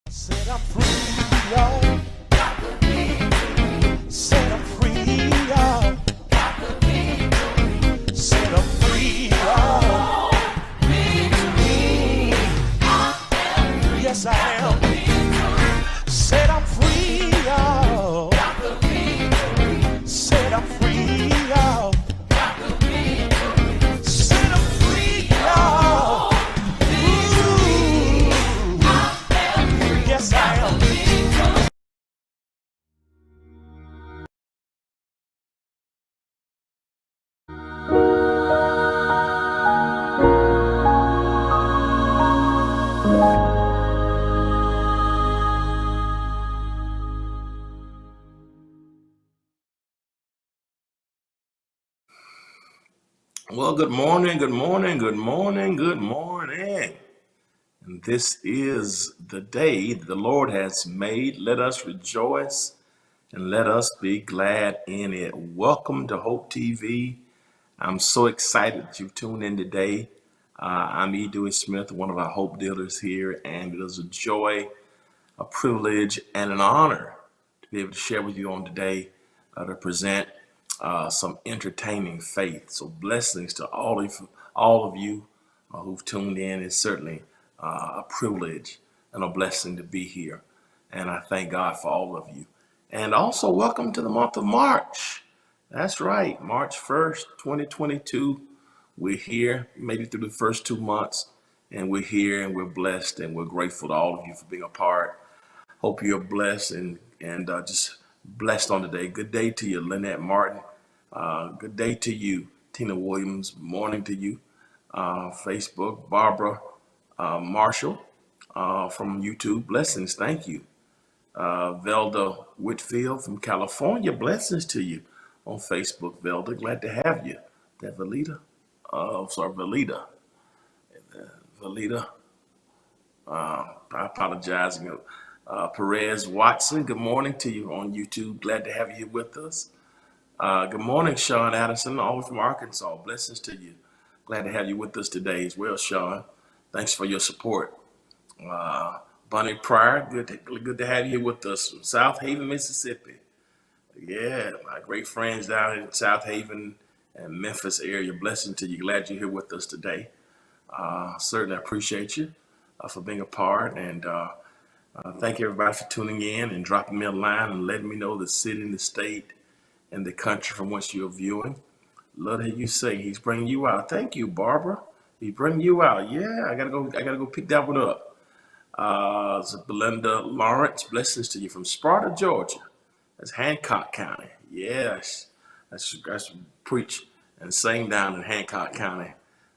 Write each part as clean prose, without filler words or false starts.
Set I'm free, y'all. Set I'm free, y'all. Set I'm free, y'all. Yes, I am. Set I'm free, y'all. Set I'm free, y'all. Set I'm free, y'all. Ooh. Yes, I am. Well, good morning, good morning, good morning, good morning. And this is the day the Lord has made. Let us rejoice and let us be glad in it. Welcome to Hope TV. I'm so excited that you've tuned in today. I'm E. Dewey Smith, one of our Hope dealers here, and it is a joy, a privilege, and an honor to be able to share with you on today to present some entertaining faith. So blessings to all of you who've tuned in. It's certainly a privilege and a blessing to be here. And I thank God for all of you. And also welcome to the month of March. That's right, March 1st, 2022. We're here, made it through the first 2 months, and we're here and we're blessed and we're grateful to all of you for being a part. Hope you're blessed and just blessed on today. Good day to you, Lynette Martin. Good day to you, Tina Williams. Morning to you, Facebook, Barbara Marshall from YouTube. Blessings, thank you. Velda Whitfield from California. Blessings to you on Facebook, Velda. Glad to have you. That Velita, Velita. Velita. I apologize. Perez Watson, good morning to you on YouTube. Glad to have you here with us. Good morning, Sean Addison, all from Arkansas. Blessings to you. Glad to have you with us today as well, Sean. Thanks for your support. Bunny Pryor, good to have you here with us from South Haven, Mississippi. Yeah, my great friends down in South Haven and Memphis area. Blessing to you. Glad you're here with us today. Certainly appreciate you for being a part, and thank everybody for tuning in and dropping me a line and letting me know the city and the state and the country from which you're viewing. Love to hear you say he's bringing you out. Thank you, Barbara. He's bringing you out. Yeah, I gotta go pick that one up. So Belinda Lawrence, blessings to you from Sparta, Georgia. That's Hancock County. Yes, that's preach and sang down in Hancock County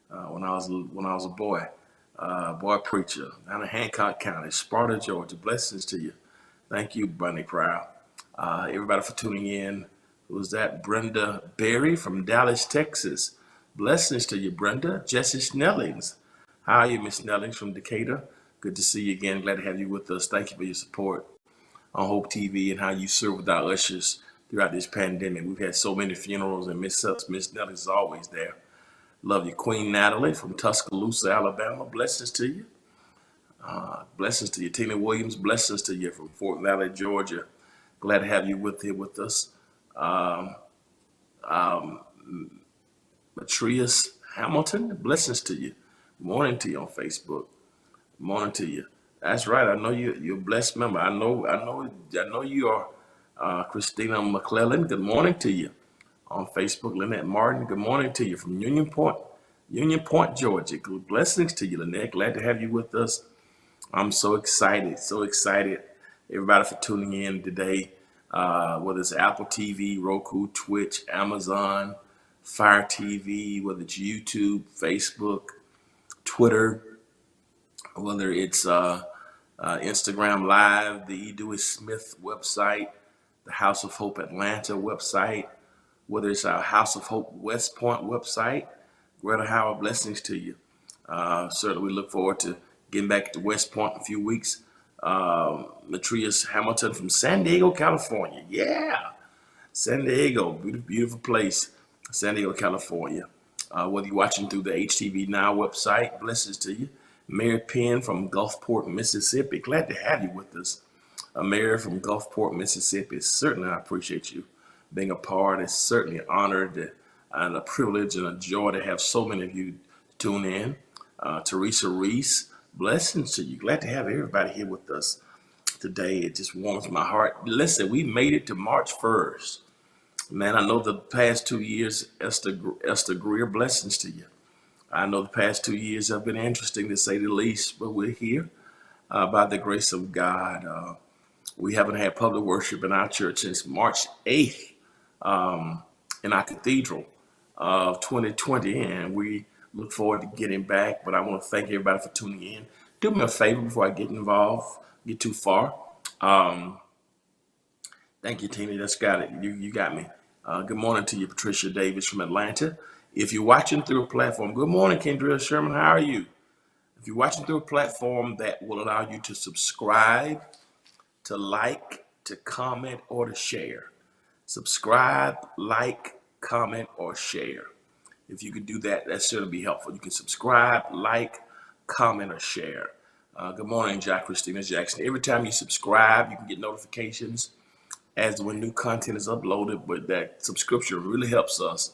when I was a boy. Boy preacher down in Hancock County, Sparta, Georgia. Blessings to you. Thank you, Bunny Proud. Everybody for tuning in. Who was that? Brenda Berry from Dallas, Texas. Blessings to you, Brenda. Jesse Snellings. How are you, Miss Snellings from Decatur? Good to see you again. Glad to have you with us. Thank you for your support on Hope TV and how you serve with our ushers throughout this pandemic. We've had so many funerals, and Miss Snellings is always there. Love you, Queen Natalie from Tuscaloosa, Alabama. Blessings to you. Blessings to you, Tina Williams. Blessings to you from Fort Valley, Georgia. Glad to have you with us. Matrius Hamilton. Blessings to you. Morning to you on Facebook. Morning to you. That's right. I know you're a blessed member. I know you are Christina McClellan. Good morning to you on Facebook. Lynette Martin. Good morning to you from Union Point, Georgia. Good blessings to you, Lynette. Glad to have you with us. I'm so excited. Everybody for tuning in today. Whether it's Apple TV, Roku, Twitch, Amazon, Fire TV, whether it's YouTube, Facebook, Twitter, whether it's Instagram Live, the E. Dewey Smith website, the House of Hope Atlanta website, whether it's our House of Hope West Point website. Greta Howard, blessings to you. Certainly, we look forward to getting back to West Point in a few weeks. Matrius Hamilton from San Diego, California. Yeah, San Diego, beautiful, beautiful place, San Diego, California. Whether you're watching through the HTV Now website, blessings to you. Mary Penn from Gulfport, Mississippi. Glad to have you with us. Mary from Gulfport, Mississippi. Certainly, I appreciate you being a part. It's certainly an honor and a privilege and a joy to have so many of you tune in. Teresa Reese, blessings to you. Glad to have everybody here with us today. It just warms my heart. Listen, we made it to March 1st. Man, I know the past 2 years, Esther Greer, blessings to you. I know the past 2 years have been interesting to say the least, but we're here by the grace of God. We haven't had public worship in our church since March 8th in our cathedral of 2020, and we look forward to getting back. But I want to thank everybody for tuning in. Do me a favor before I get involved, get too far. Thank you, Tina. That's got it. You got me. Good morning to you, Patricia Davis from Atlanta. If you're watching through a platform, good morning, Kendra Sherman. How are you? If you're watching through a platform that will allow you to subscribe, to like, to comment, or to share. Subscribe, like, comment, or share. If you could do that, that's certainly be helpful. You can subscribe, like, comment, or share. Good morning, Jack Christina Jackson. Every time you subscribe, you can get notifications as when new content is uploaded, but that subscription really helps us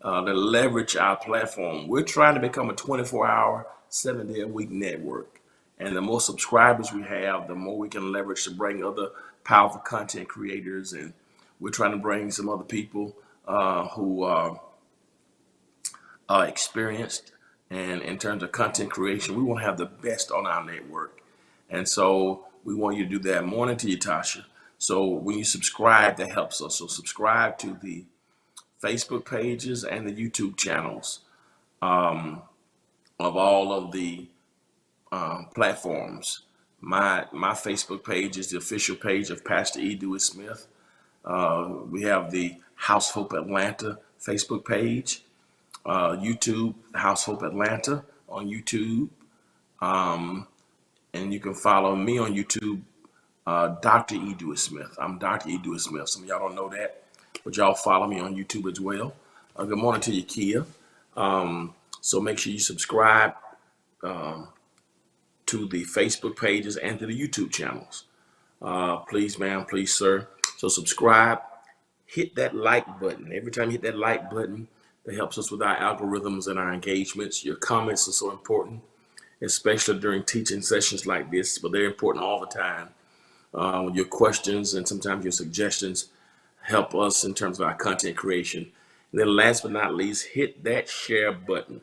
to leverage our platform. We're trying to become a 24-hour, 7-day-a-week network. And the more subscribers we have, the more we can leverage to bring other powerful content creators. And we're trying to bring some other people who are experienced. And in terms of content creation, we want to have the best on our network. And so we want you to do that. Morning to you, Tasha. So when you subscribe, that helps us. So subscribe to the Facebook pages and the YouTube channels of all of the platforms. My Facebook page is the official page of Pastor E. Dewey Smith. We have the House Hope Atlanta Facebook page, YouTube, House Hope Atlanta on YouTube. And you can follow me on YouTube, Dr. E. Dewey Smith. I'm Dr. E. Dewey Smith. Some of y'all don't know that, but y'all follow me on YouTube as well. Good morning to you, Kia. So make sure you subscribe to the Facebook pages and to the YouTube channels. Please, ma'am, please, sir. So subscribe, hit that like button. Every time you hit that like button, that helps us with our algorithms and our engagements. Your comments are so important, especially during teaching sessions like this, but they're important all the time. Your questions and sometimes your suggestions help us in terms of our content creation. And then last but not least, hit that share button.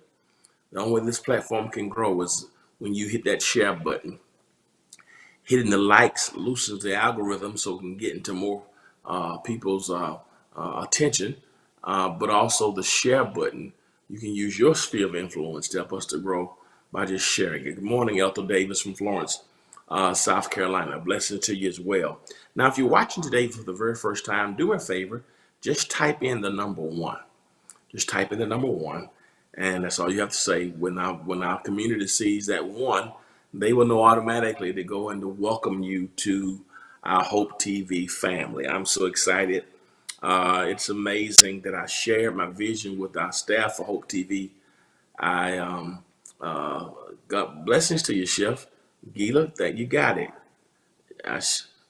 The only way this platform can grow is when you hit that share button. Hitting the likes loosens the algorithm so we can get into more people's attention, but also the share button. You can use your sphere of influence to help us to grow by just sharing it. Good morning, Ethel Davis from Florence, South Carolina. Blessings to you as well. Now, if you're watching today for the very first time, do me a favor, just type in the number 1. Just type in the number 1, and that's all you have to say. When our community sees that 1, they will know automatically to go and to welcome you to our Hope TV family. I'm so excited. It's amazing that I shared my vision with our staff for Hope TV. I got blessings to you, Chef Gila. That you got it.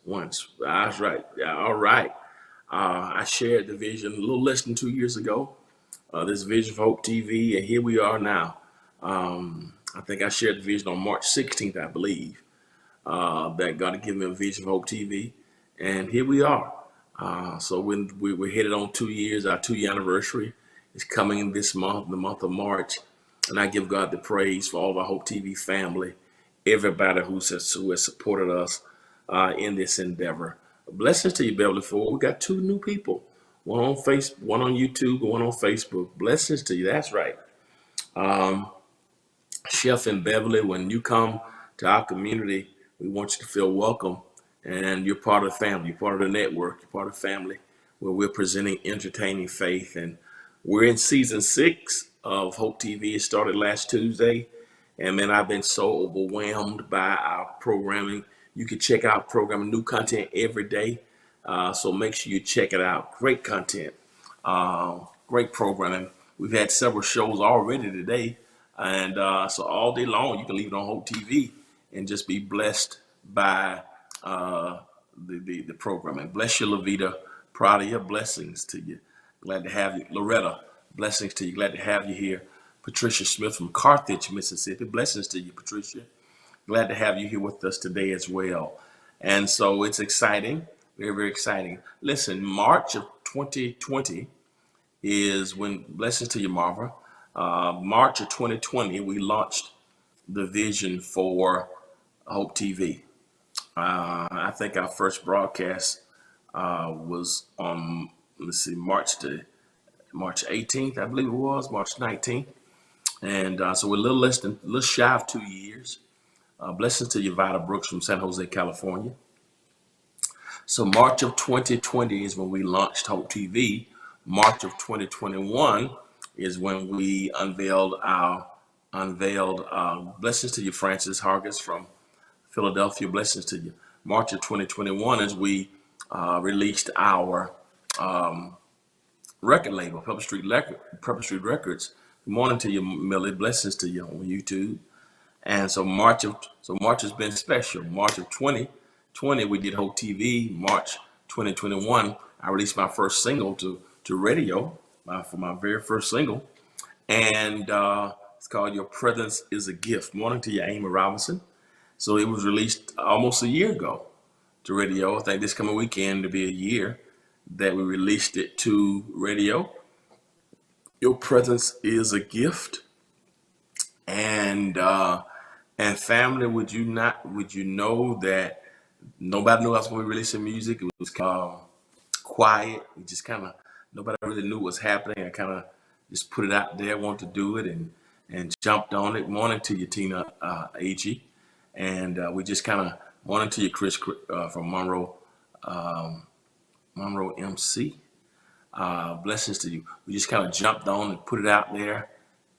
Once. That's right. Yeah, all right. I shared the vision a little less than 2 years ago. This vision for Hope TV, and here we are now. I think I shared the vision on March 16th, I believe, that God had given me a vision for Hope TV, and here we are. So when we're headed on 2 years, our 2-year anniversary is coming in this month, the month of March, and I give God the praise for all of our Hope TV family, everybody who has supported us in this endeavor. Blessings to you, Beverly Ford. We got 2 new people. One on Facebook, one on YouTube, and one on Facebook. Blessings to you. That's right. Chef and Beverly, when you come to our community, we want you to feel welcome, and you're part of the family. You're part of the network. You're part of the family. where we're presenting entertaining faith. And we're in season 6 of Hope TV. It started last Tuesday. And man, I've been so overwhelmed by our programming. You can check out programming, new content every day. So make sure you check it out. Great content, great programming. We've had several shows already today. And so all day long, you can leave it on Hope TV and just be blessed by uh, the programming. Bless you, Levita. Proud of your blessings to you. Glad to have you. Loretta, blessings to you. Glad to have you here. Patricia Smith from Carthage, Mississippi. Blessings to you, Patricia. Glad to have you here with us today as well. And so it's exciting, very, very exciting. Listen, March of 2020 is when, blessings to you, Marva. March of 2020, we launched the vision for Hope TV. I think our first broadcast was on, let's see, March 18th, I believe it was, March 19th. And so we're a little shy of 2 years. Blessings to you, Vida Brooks from San Jose, California. So March of 2020 is when we launched Hope TV. March of 2021 is when we unveiled. Blessings to you, Francis Hargis from Philadelphia. Blessings to you. March of 2021 is we released our record label, Purple Street Records. Good morning to you, Millie. Blessings to you on YouTube. And so March has been special. March of 2020, we did Hope TV. March 2021, I released my first single to radio for my very first single, and it's called "Your Presence Is a Gift." Morning to you, Amy Robinson. So it was released almost a year ago to radio. I think this coming weekend to be a year that we released it to radio. Your presence is a gift, and family, would you know that nobody knew I was going to be releasing music? It was quiet. We just kind of, nobody really knew what was happening. I kind of just put it out there, wanted to do it, and jumped on it. Morning to you, Tina Ag. And we just kind of, morning to you, Chris from Monroe MC. Blessings to you. We just kind of jumped on and put it out there.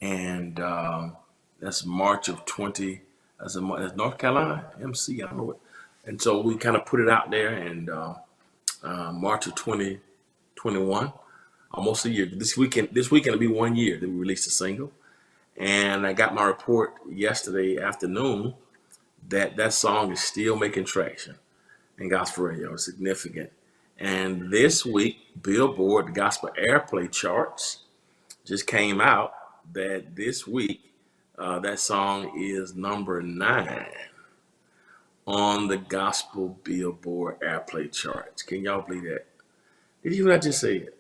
And that's March of 20, that's North Carolina, MC, I don't know it. And so we kind of put it out there, and March of 2021, almost a year. This weekend will be 1 year that we released a single. And I got my report yesterday afternoon that song is still making traction in gospel radio. It's significant. And this week, Billboard, the gospel airplay charts just came out that this week, that song is number 9 on the gospel Billboard airplay charts. Can y'all believe that? Did you hear what I just said?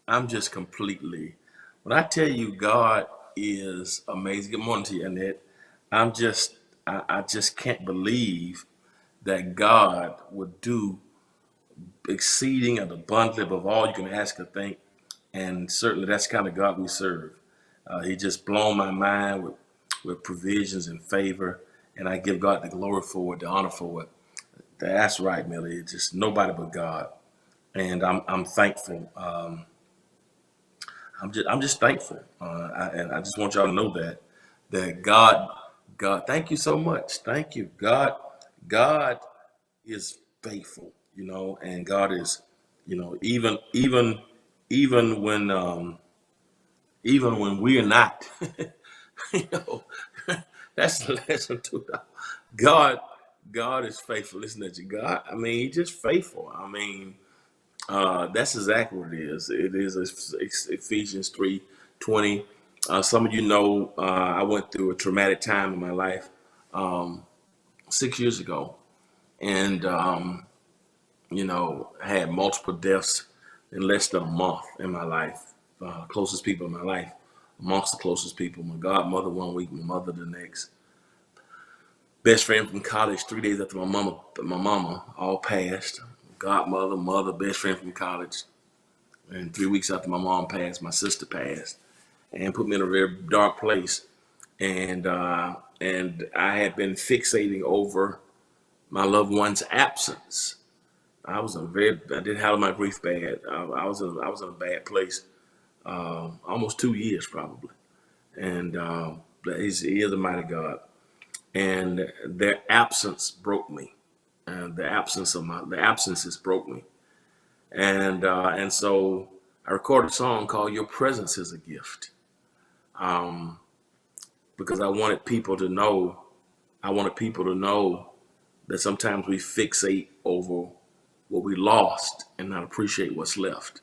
I'm just completely, when I tell you God is amazing. Good morning to you, Annette. I just can't believe that God would do exceeding and abundantly above all you can ask or think. And certainly that's the kind of God we serve. He just blown my mind with provisions and favor. And I give God the glory for it, the honor for it. That's right, Millie. It's just nobody but God. And I'm thankful. I'm just thankful. And I just want y'all to know that God, thank you so much. Thank you. God is faithful, and God is, even when we're not, you know, that's the lesson to it. God is faithful. Listen to you, God. I mean, He's just faithful. I mean, that's exactly what it is. It is Ephesians 3:20. Some of you know I went through a traumatic time in my life 6 years ago, and had multiple deaths in less than a month in my life. Closest people in my life, amongst the closest people. My godmother 1 week, my mother the next. Best friend from college 3 days after my mama all passed. Godmother, mother, best friend from college. And 3 weeks after my mom passed, my sister passed, and put me in a very dark place. And I had been fixating over my loved one's absence. I didn't have my grief bad. I was in a bad place, almost 2 years probably. And but he is a mighty God. And their absence broke me. And the absences broke me. And so I recorded a song called "Your Presence Is a Gift," um, because I wanted people to know that sometimes we fixate over what we lost and not appreciate what's left.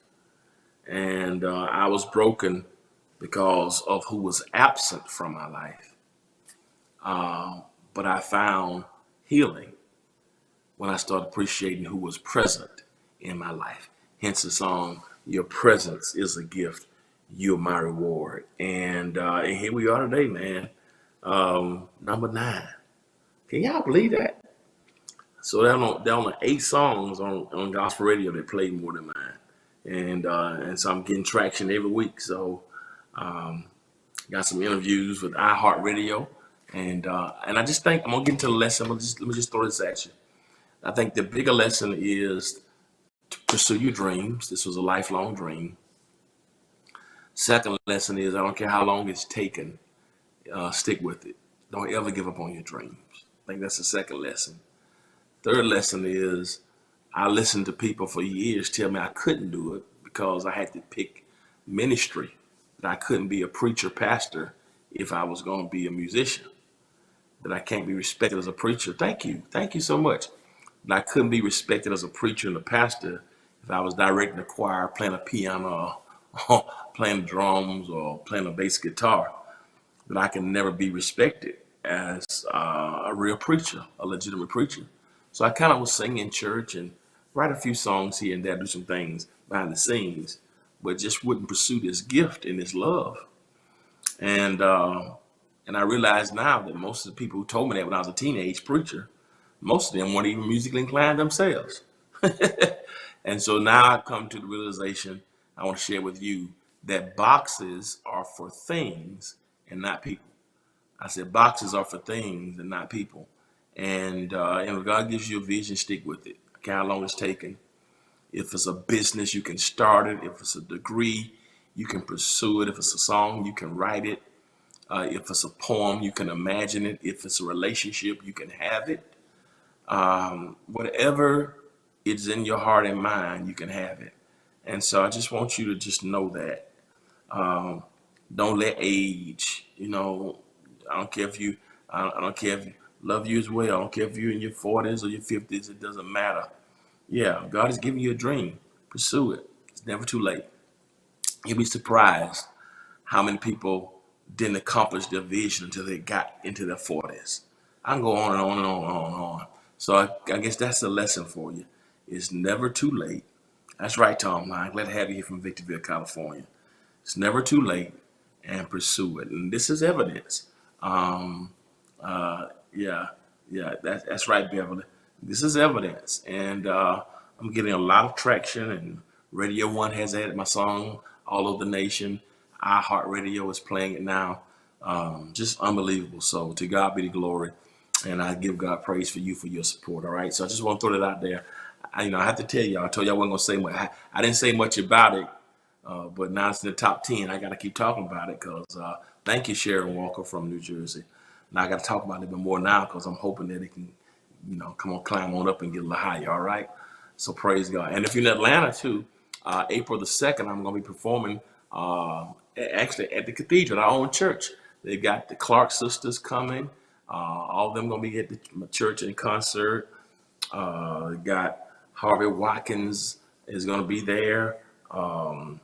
And I was broken because of who was absent from my life. But I found healing when I started appreciating who was present in my life. Hence the song, "Your Presence Is a Gift, You're My Reward." And here we are today, man. Number 9. Can y'all believe that? So there are only 8 songs on gospel radio that play more than mine. And so I'm getting traction every week. So um, got some interviews with iHeartRadio. And I just think I'm gonna get into the lesson. Let me just throw this at you. I think the bigger lesson is to pursue your dreams. This was a lifelong dream. Second lesson is, I don't care how long it's taken, stick with it. Don't ever give up on your dreams. I think that's the second lesson. Third lesson is, I listened to people for years tell me I couldn't do it because I had to pick ministry, that I couldn't be a preacher pastor if I was going to be a musician, that I can't be respected as a preacher. Thank you. Thank you so much. That I couldn't be respected as a preacher and a pastor if I was directing a choir, playing a piano, or playing drums, or playing a bass guitar. That I can never be respected as a real preacher, a legitimate preacher. So I kind of was singing in church and write a few songs here and there, do some things behind the scenes, but just wouldn't pursue this gift and this love. And uh, and I realize now that most of the people who told me that when I was a teenage preacher, most of them weren't even musically inclined themselves. And so now I've come to the realization I want to share with you that boxes are for things and not people. I said boxes are for things and not people. And if God gives you a vision, stick with it. Okay, how long it's taken. If it's a business, you can start it. If it's a degree, you can pursue it. If it's a song, you can write it. If it's a poem, you can imagine it. If it's a relationship, you can have it. Whatever is in your heart and mind, you can have it. And so I just want you to just know that. Um, don't let age, I don't care if you, I don't care if you love you as well. I don't care if you're in your 40s or your 50s. It doesn't matter. Yeah, God has given you a dream. Pursue it. It's never too late. You'll be surprised how many people didn't accomplish their vision until they got into their 40s. I can go on and on and on and on and on. So I guess that's a lesson for you. It's never too late. That's right, Tom. I'm glad to have you here from Victorville, California. It's never too late, and pursue it. And this is evidence. Um, yeah, yeah, that's right, Beverly. This is evidence. And I'm getting a lot of traction. And Radio One has added my song all over the nation. iHeartRadio is playing it now. Just unbelievable. So to God be the glory. And I give God praise for you for your support. All right. So I just want to throw that out there. I have to tell y'all, I told y'all I wasn't going to say much. I didn't say much about it, but now it's in the top 10. I got to keep talking about it because thank you, Sharon Walker from New Jersey. Now I got to talk about it a bit more now because I'm hoping that it can, come on, climb on up and get a little higher. All right. So praise God. And if you're in Atlanta too, April the 2nd, I'm going to be performing actually at the cathedral, our own church. They've got the Clark sisters coming. All of them going to be at the church in concert. Got Harvey Watkins is going to be there. Um,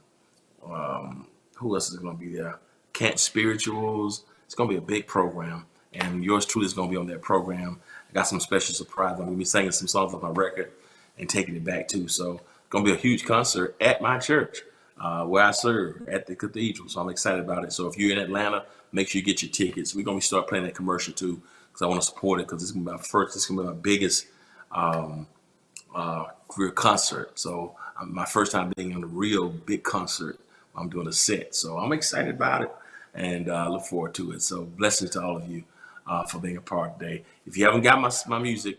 who else is going to be there? Kent Spirituals. It's going to be a big program, and yours truly is going to be on that program. I got some special surprise. I'm going to be singing some songs off my record and taking it back too. So it's going to be a huge concert at my church where I serve at the cathedral. So I'm excited about it. So if you're in Atlanta, make sure you get your tickets. We're going to start playing that commercial too because I want to support it because it's going to be my first. It's going to be my biggest um, real concert. So my first time being in a real big concert. I'm doing a set. So I'm excited about it and look forward to it. So blessings to all of you for being a part today. If you haven't got my music,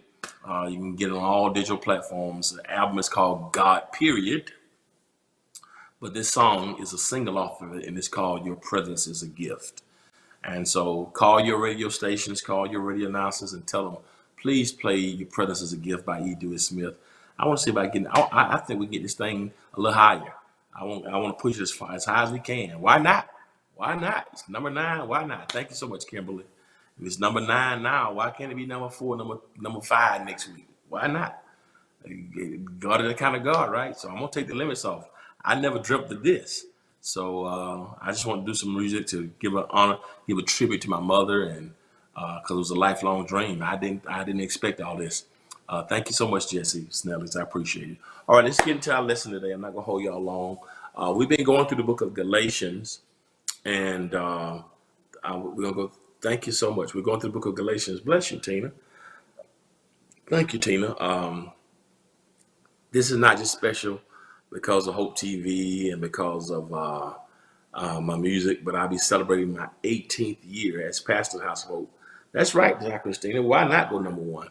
You can get it on all digital platforms. The album is called God Period, but this song is a single off of it, and it's called Your Presence is a Gift. And so call your radio stations, call your radio announcers, and tell them, please play Your Presence is a Gift by E. Dewey Smith. I want to see if I can, I think we can get this thing a little higher. I want to push it as high as we can. Why not? Why not? It's number 9. Why not? Thank you so much, Kimberly. If it's number 9 now, why can't it be number 4, number 5 next week? Why not? God is the kind of God, right? So I'm gonna take the limits off. I never dreamt of this. So I just want to do some music to give an honor, give a tribute to my mother, and because it was a lifelong dream. I didn't expect all this. Thank you so much, Jesse Snellis. I appreciate it. All right, let's get into our lesson today. I'm not gonna hold y'all long. We've been going through the book of Galatians, and we're gonna go. Thank you so much. We're going through the book of Galatians. Bless you, Tina. Thank you, Tina. This is not just special because of Hope TV and because of my music, but I'll be celebrating my 18th year as pastor of House of Hope. That's right, Jack Christina. Why not go number 1?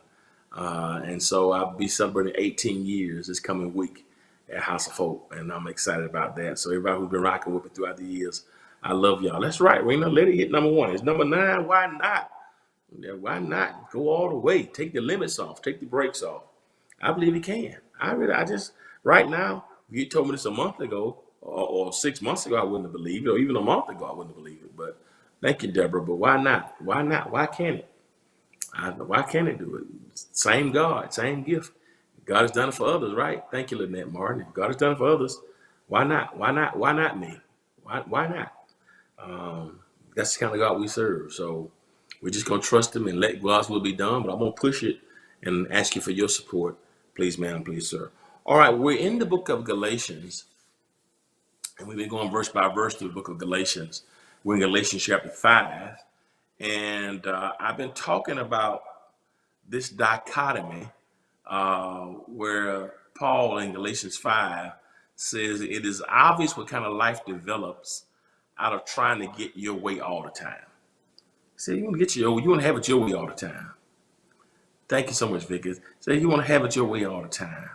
And so I'll be celebrating 18 years this coming week at House of Hope, and I'm excited about that. So everybody who's been rocking with me throughout the years, I love y'all. That's right, Rena. Let it hit number 1. It's number 9. Why not? Yeah, why not go all the way? Take the limits off. Take the brakes off. I believe he can. I just, right now, if you told me this a month ago or 6 months ago, I wouldn't have believed it, or even a month ago, I wouldn't have believed it. But thank you, Deborah. But why not? Why not? Why can't it? Why can't it do it? Same God, same gift. God has done it for others, right? Thank you, Lynette Martin. If God has done it for others, why not? Why not? Why not me? Why not? That's the kind of God we serve. So we're just going to trust him and let God's will be done. But I'm going to push it and ask you for your support. Please, ma'am, please, sir. All right, we're in the book of Galatians, and we've been going verse by verse through the book of Galatians. We're in Galatians chapter 5, and I've been talking about this dichotomy where Paul in Galatians 5 says it is obvious what kind of life develops out of trying to get your way all the time. See, you want to get you want to have it your way all the time. Thank you so much, Vicky. Say you want to have it your way all the time.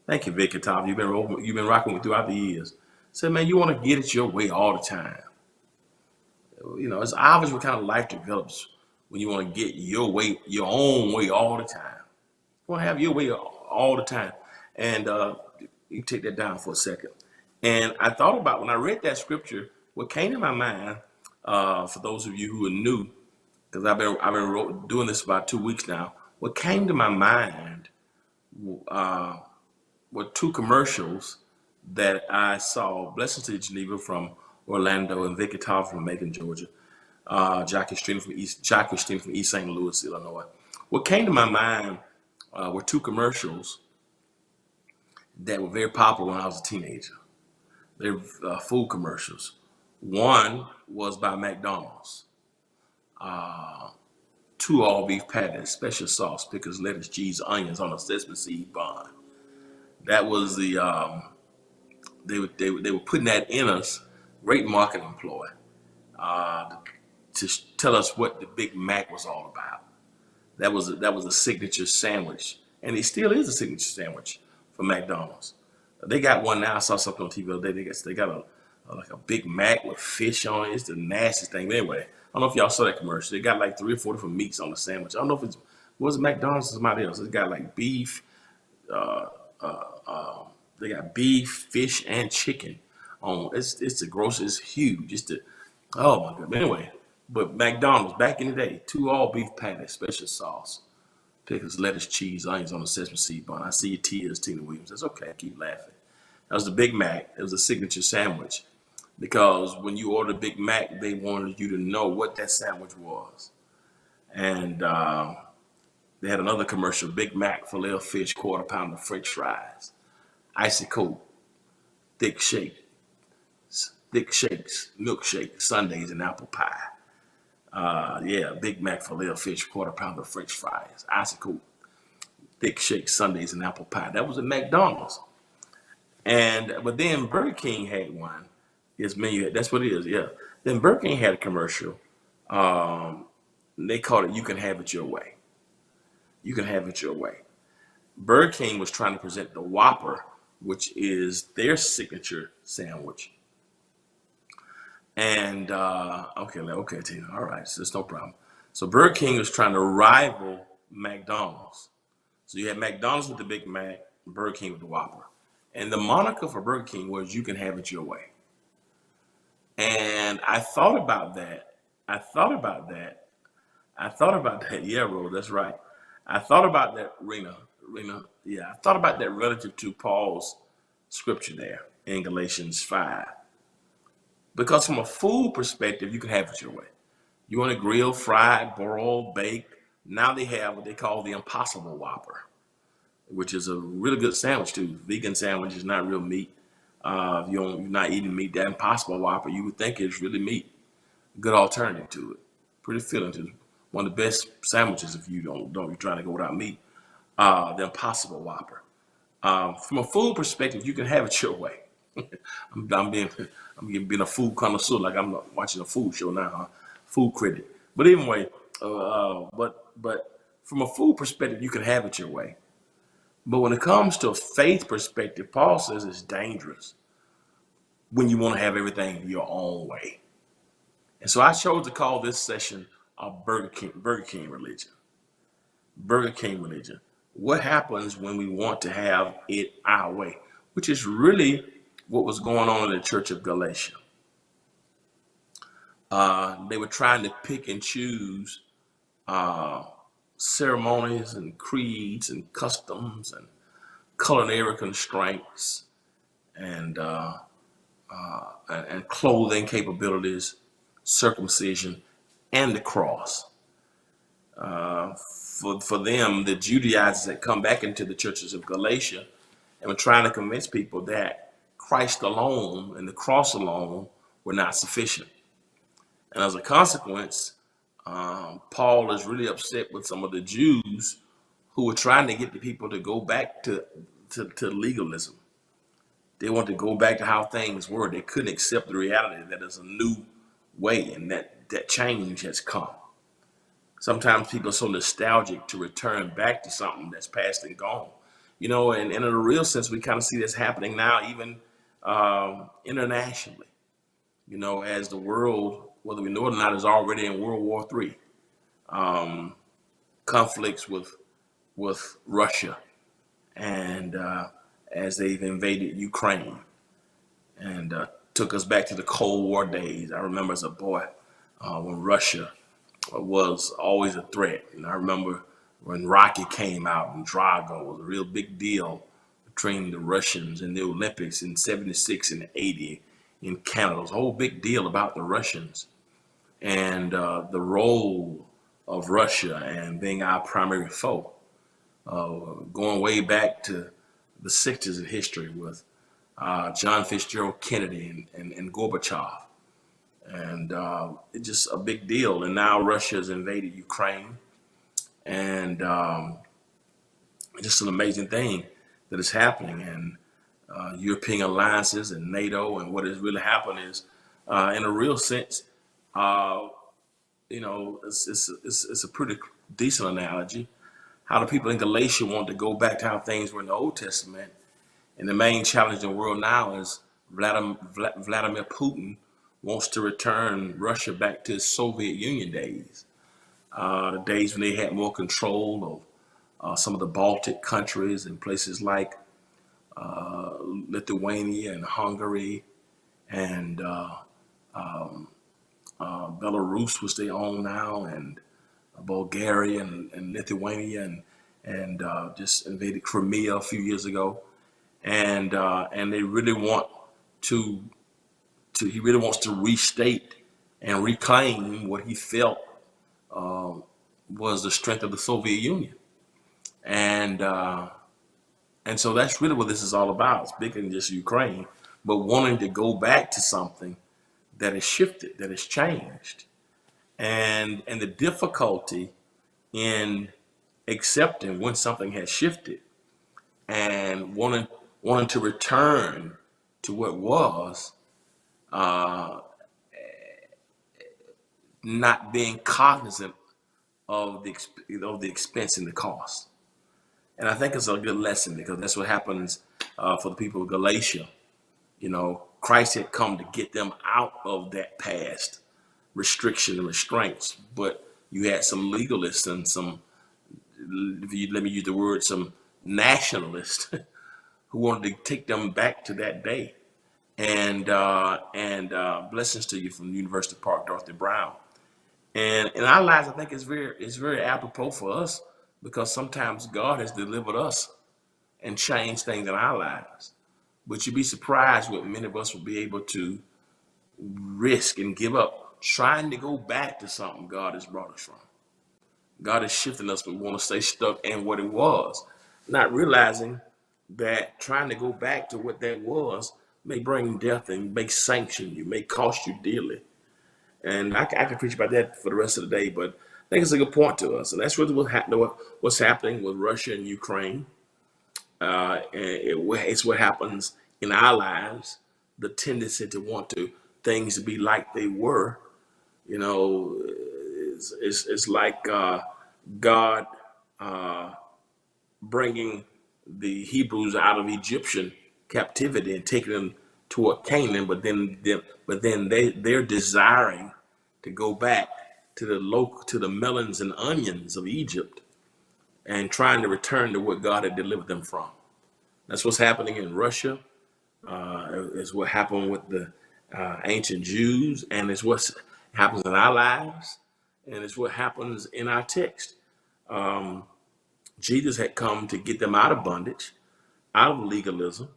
Thank you, Vicky Top. You've been rocking with me throughout the years. Say, man, you want to get it your way all the time. You know, it's obvious what kind of life develops when you want to get your way, your own way all the time. You want to have your way all the time. And you take that down for a second. And I thought about when I read that scripture, what came to my mind, for those of you who are new, because I've been doing this about 2 weeks now. What came to my mind were 2 commercials that I saw. Blessings to Geneva from Orlando and Vicky Todd from Macon, Georgia. Jackie Christina from East St. Louis, Illinois. What came to my mind were 2 commercials that were very popular when I was a teenager. They're food commercials. One was by McDonald's. 2 all beef patties, special sauce, pickles, lettuce, cheese, onions on a sesame seed bun. That was the they were putting that in us. Great marketing ploy to tell us what the Big Mac was all about. That was a signature sandwich, and it still is a signature sandwich for McDonald's. They got one now. I saw something on TV the other day. They got like a Big Mac with fish on it. It's the nastiest thing. But anyway, I don't know if y'all saw that commercial. They got like 3 or 4 different meats on the sandwich. I don't know if it was McDonald's or somebody else. It's got like beef. They got beef, fish, and chicken. It's the gross. It's huge. Oh my god. But anyway, but McDonald's back in the day, 2 all beef patties, special sauce, pickles, lettuce, cheese, onions on a sesame seed bun. I see your tears, Tina Williams. That's okay. Keep laughing. That was the Big Mac. It was a signature sandwich because when you ordered Big Mac, they wanted you to know what that sandwich was. And they had another commercial: Big Mac, filet of fish, quarter pounder, French fries, icy cold, thick shakes, milkshake, sundaes, and apple pie. Big Mac, filet of fish, quarter pounder, French fries, icy cold, thick shake, sundaes, and apple pie. That was at McDonald's. But then Burger King had one. His menu, that's what it is, yeah. Then Burger King had a commercial. They called it "You Can Have It Your Way." you can have it your way. Burger King was trying to present the Whopper, which is their signature sandwich. And okay, Tina. All right, so it's no problem. So Burger King was trying to rival McDonald's. So you had McDonald's with the Big Mac, Burger King with the Whopper. And the moniker for Burger King was "You can have it your way." And I thought about that. I thought about that. I thought about that. Yeah, Ro, that's right. I thought about that, Rena. Yeah, I thought about that relative to Paul's scripture there in Galatians 5. Because from a food perspective, you can have it your way. You want to grill, fry, broil, bake. Now they have what they call the Impossible Whopper, which is a really good sandwich too. Vegan sandwich is not real meat. If you're not eating meat, that Impossible Whopper, you would think it's really meat. Good alternative to it. Pretty filling to one of the best sandwiches if you're trying to go without meat. The Impossible Whopper. From a food perspective, you can have it your way. I'm being a food connoisseur, like I'm watching a food show now, huh? Food critic. But anyway, but from a food perspective, you can have it your way. But when it comes to a faith perspective, Paul says it's dangerous when you want to have everything your own way. And so I chose to call this session a Burger King religion. Burger King religion. What happens when we want to have it our way? Which is really what was going on in the church of Galatia. They were trying to pick and choose uh, ceremonies and creeds and customs and culinary constraints and and clothing capabilities, circumcision, and the cross. For them, the Judaizers had come back into the churches of Galatia and were trying to convince people that Christ alone and the cross alone were not sufficient. And as a consequence, Paul is really upset with some of the Jews who were trying to get the people to go back to legalism. They want to go back to how things were. They couldn't accept the reality that there's a new way and that change has come. Sometimes people are so nostalgic to return back to something that's past and gone. And in a real sense, we kind of see this happening now, even internationally. As the world, whether we know it or not, is already in World War III. Conflicts with Russia, and as they've invaded Ukraine, and took us back to the Cold War days. I remember as a boy when Russia was always a threat. And I remember when Rocky came out and Drago was a real big deal between the Russians and the Olympics in 76 and 80 in Canada. It was a whole big deal about the Russians and the role of Russia and being our primary foe. Going way back to the 60s of history with John Fitzgerald Kennedy and Gorbachev. And it's just a big deal. And now Russia has invaded Ukraine. And just an amazing thing that is happening. And European alliances and NATO. And what has really happened is, in a real sense, it's a pretty decent analogy. How the people in Galatia want to go back to how things were in the Old Testament. And the main challenge in the world now is Vladimir Putin wants to return Russia back to Soviet Union days, the days when they had more control of some of the Baltic countries and places like Lithuania and Hungary and Belarus, which they own now, and Bulgaria and Lithuania, and just invaded Crimea a few years ago, and they really want to he really wants to restate and reclaim what he felt was the strength of the Soviet Union, and so that's really what this is all about. It's bigger than just Ukraine, but wanting to go back to something that has shifted, that has changed, and the difficulty in accepting when something has shifted and wanting to return to what was, uh, not being cognizant of the expense and the cost. And I think it's a good lesson because that's what happens for the people of Galatia. You know, Christ had come to get them out of that past restriction and restraints, but you had some legalists and some, if you let me use the word, some nationalists who wanted to take them back to that day. And blessings to you from University Park, Dorothy Brown. And in our lives, I think it's very apropos for us because sometimes God has delivered us and changed things in our lives. But you'd be surprised what many of us will be able to risk and give up trying to go back to something God has brought us from. God is shifting us, but we want to stay stuck in what it was, not realizing that trying to go back to what that was may bring death and may sanction you, may cost you dearly. And I can preach about that for the rest of the day, but I think it's a good point to us. And that's really what's happening with Russia and Ukraine. It's what happens in our lives, the tendency to want to things to be like they were. You know, it's like God bringing the Hebrews out of Egyptian captivity and taking them toward Canaan, but then they're desiring to go back to the melons and onions of Egypt and trying to return to what God had delivered them from. That's what's happening in Russia. Is what happened with the ancient Jews, and it's what happens in our lives, and it's what happens in our text. Um, Jesus had come to get them out of bondage, out of legalism,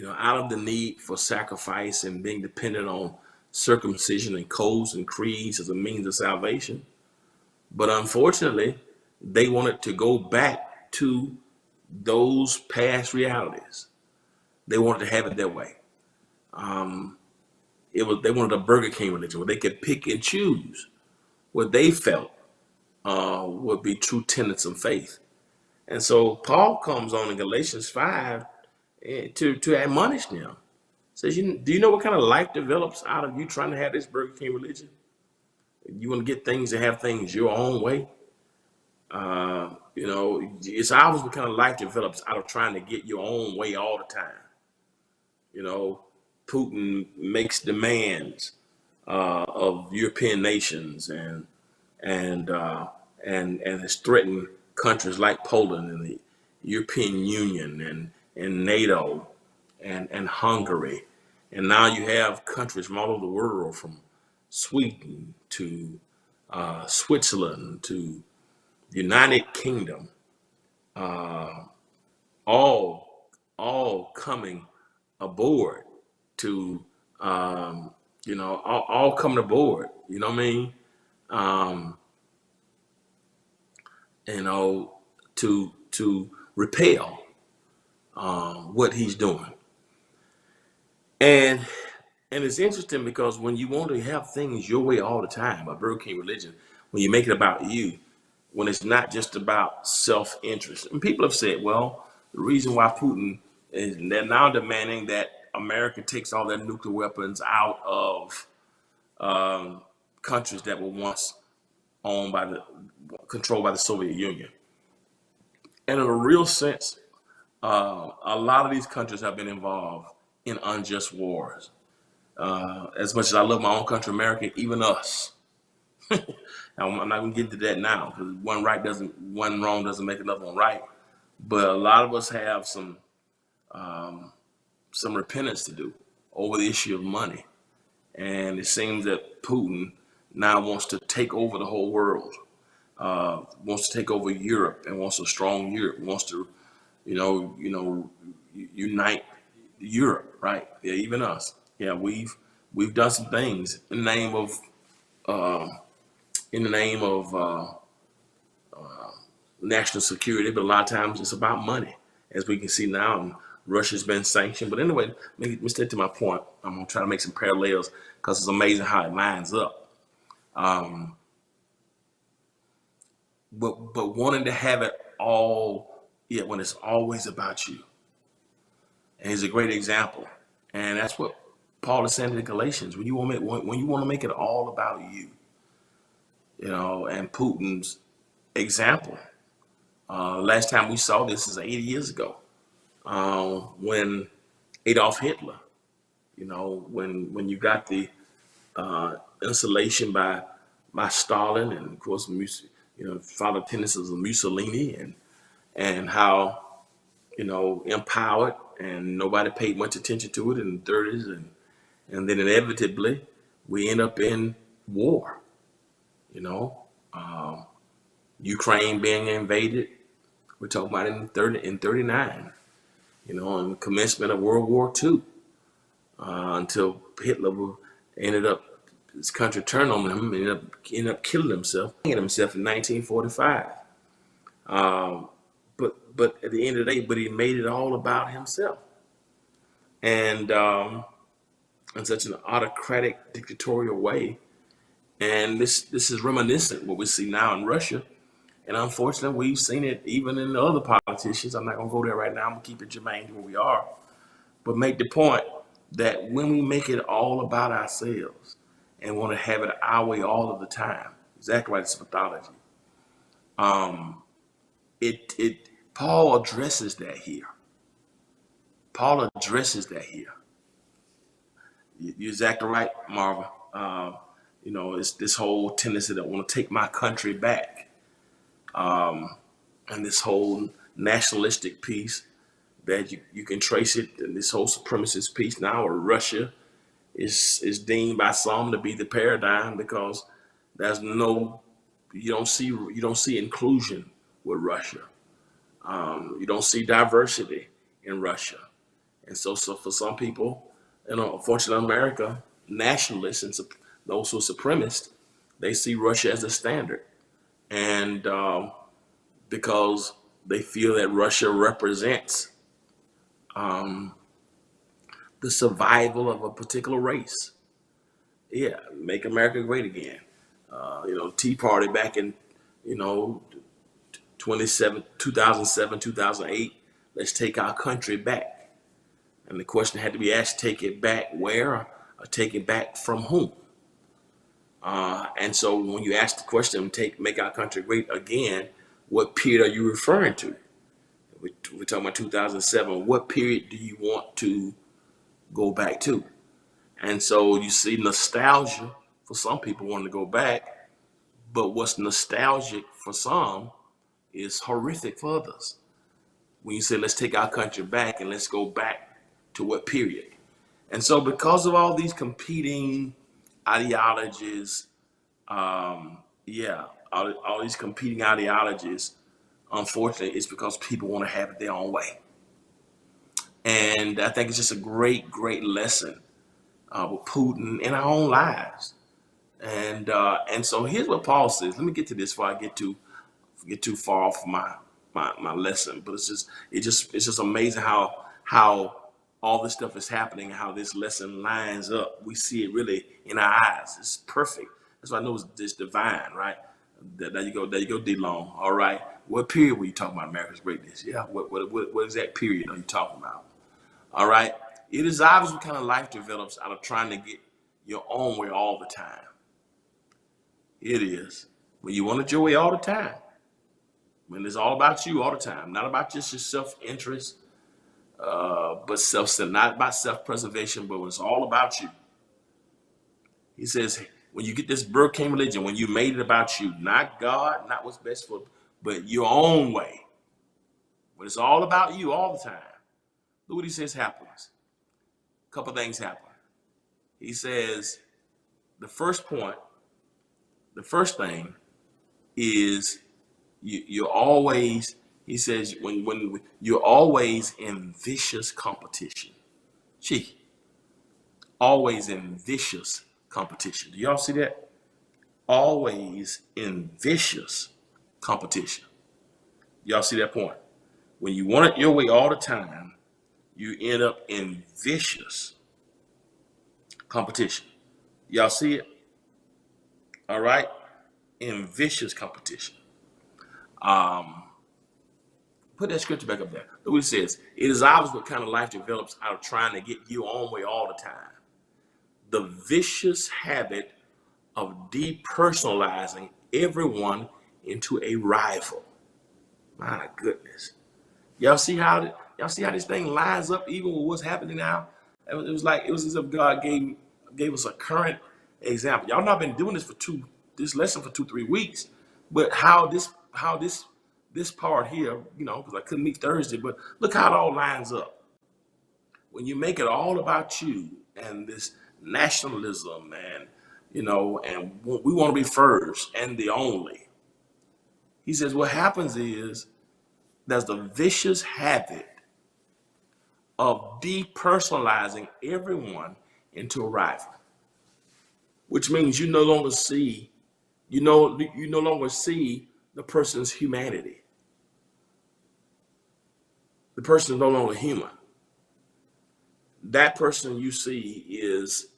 out of the need for sacrifice and being dependent on circumcision and codes and creeds as a means of salvation. But unfortunately, they wanted to go back to those past realities. They wanted to have it their way. Um, they wanted a Burger King religion where they could pick and choose what they felt would be true tenets of faith. And so Paul comes on in Galatians 5 to admonish them. Says, do you know what kind of life develops out of you trying to have this Burger King religion? You want to get things and have things your own way. It's obvious what kind of life develops out of trying to get your own way all the time. You know, Putin makes demands of European nations and has threatened countries like Poland and the European Union and NATO and Hungary. And now you have countries from all over the world, from Sweden to Switzerland to the United Kingdom, uh, all coming aboard to all coming aboard. You know what I mean? Um, you know, to repel what he's doing. And it's interesting because when you want to have things your way all the time, a Burger King religion, when you make it about you, when it's not just about self-interest. And people have said, well, the reason why Putin is they're now demanding that America takes all their nuclear weapons out of countries that were once owned by the controlled by the Soviet Union. And in a real sense, a lot of these countries have been involved in unjust wars. As much as I love my own country, America, even us. I'm not going to get into that now because one wrong doesn't make another one right. But a lot of us have some repentance to do over the issue of money, and it seems that Putin now wants to take over the whole world, wants to take over Europe, and wants a strong Europe, wants to, unite Europe, right? Yeah, even us. Yeah, we've done some things in the name of uh, national security, but a lot of times it's about money, as we can see now. And Russia's been sanctioned. But anyway, let me stick to my point. I'm gonna try to make some parallels because it's amazing how it lines up. Um, but wanting to have it all, yeah, when it's always about you. And he's a great example. And that's what Paul is saying to the Galatians. When you want to make it all about you, and Putin's example. Last time we saw this is 80 years ago, when Adolf Hitler, when you got the installation by Stalin, and of course, follow tendencies of Mussolini, and how empowered, and nobody paid much attention to it in the 30s, and then inevitably we end up in war. You know, Ukraine being invaded. We're talking about in 39. And the commencement of World War II, until Hitler ended up, his country turned on him, and ended up killing himself in 1945. But at the end of the day, but he made it all about himself, and in such an autocratic, dictatorial way. And this is reminiscent of what we see now in Russia. And unfortunately, we've seen it even in the other politicians. I'm not going to go there right now. I'm going to keep it germane to where we are. But make the point that when we make it all about ourselves and want to have it our way all of the time, exactly right, it's pathology. Paul addresses that here. Paul addresses that here. You're exactly right, Marva. It's this whole tendency that want to take my country back. And this whole nationalistic piece that you can trace it, and this whole supremacist piece now, or Russia is deemed by some to be the paradigm, because you don't see inclusion with Russia. You don't see diversity in Russia. And so for some people, unfortunately, America, nationalists and those who are supremacists, they see Russia as a standard. And because they feel that Russia represents the survival of a particular race. Yeah, make America great again. Tea Party back in 2007, 2008. Let's take our country back. And the question had to be asked: take it back where, or take it back from whom? And so when you ask the question, make our country great again, what period are you referring to? We're talking about 2007. What period do you want to go back to? And so you see nostalgia for some people wanting to go back, but what's nostalgic for some is horrific for others. When you say, let's take our country back, and let's go back to what period? And so because of all these competing ideologies, all these competing ideologies, unfortunately, it's because people want to have it their own way. And I think it's just a great, great lesson with Putin in our own lives. And so here's what Paul says. Let me get to this before I get too far off my lesson. But it's just amazing how all this stuff is happening, how this lesson lines up. We see it really in our eyes. It's perfect. That's why I know it's divine, right? There you go, D-Long. All right. What period were you talking about America's greatness? Yeah. What exact period are you talking about? All right. It is obvious what kind of life develops out of trying to get your own way all the time. It is. When you want it your way all the time. When it's all about you all the time. Not about just your self-interest, but not about self-preservation, but when it's all about you. He says, when you get this Durkheim religion, when you made it about you, not God, not what's best for, but your own way. When it's all about you all the time. Look what he says happens. A couple things happen. He says, the first thing is you're always, he says, when you're always in vicious competition. Always in vicious competition. Do y'all see that? Always in vicious competition. Y'all see that point? When you want it your way all the time, you end up in vicious competition. Y'all see it? All right? In vicious competition. Put that scripture back up there. Look what it says. It is obvious what kind of life develops out of trying to get your own way all the time. The vicious habit of depersonalizing everyone into a rival. My goodness. Y'all see how this thing lines up even with what's happening now? It was as if God gave us a current example. Y'all not been doing this lesson for 2-3 weeks, but how this part here, because I couldn't meet Thursday, but look how it all lines up. When you make it all about you and this nationalism and we want to be first and the only. He says what happens is there's the vicious habit of depersonalizing everyone into a rival, which means you no longer see the person's humanity. The person is no longer human. That person you see is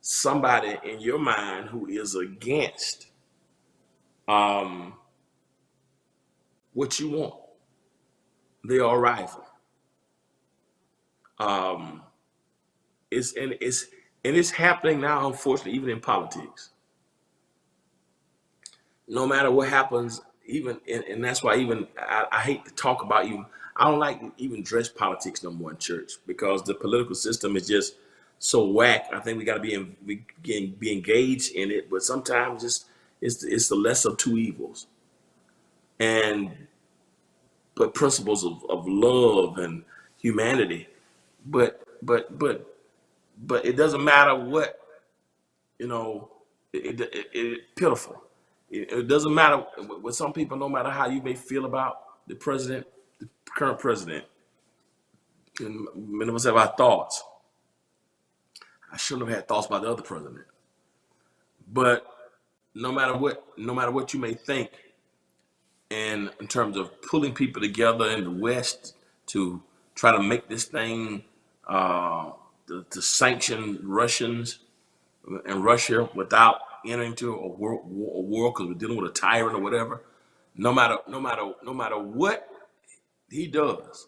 somebody in your mind who is against um, what you want. They are a rival. Um, it's happening now, unfortunately, even in politics. No matter what happens, and that's why even I hate to talk about even. I don't like even dress politics no more in church because the political system is just so whack. I think we got to be engaged in it, but sometimes it's the lesser of two evils, and but principles of love and humanity. But it doesn't matter what you know. It pitiful. It doesn't matter with some people. No matter how you may feel about the president, the current president, and many of us have our thoughts. I shouldn't have had thoughts about the other president. But no matter what you may think, and in terms of pulling people together in the West to try to make this thing uh, to sanction Russians and Russia without entering into a war because we're dealing with a tyrant or whatever. No matter what he does,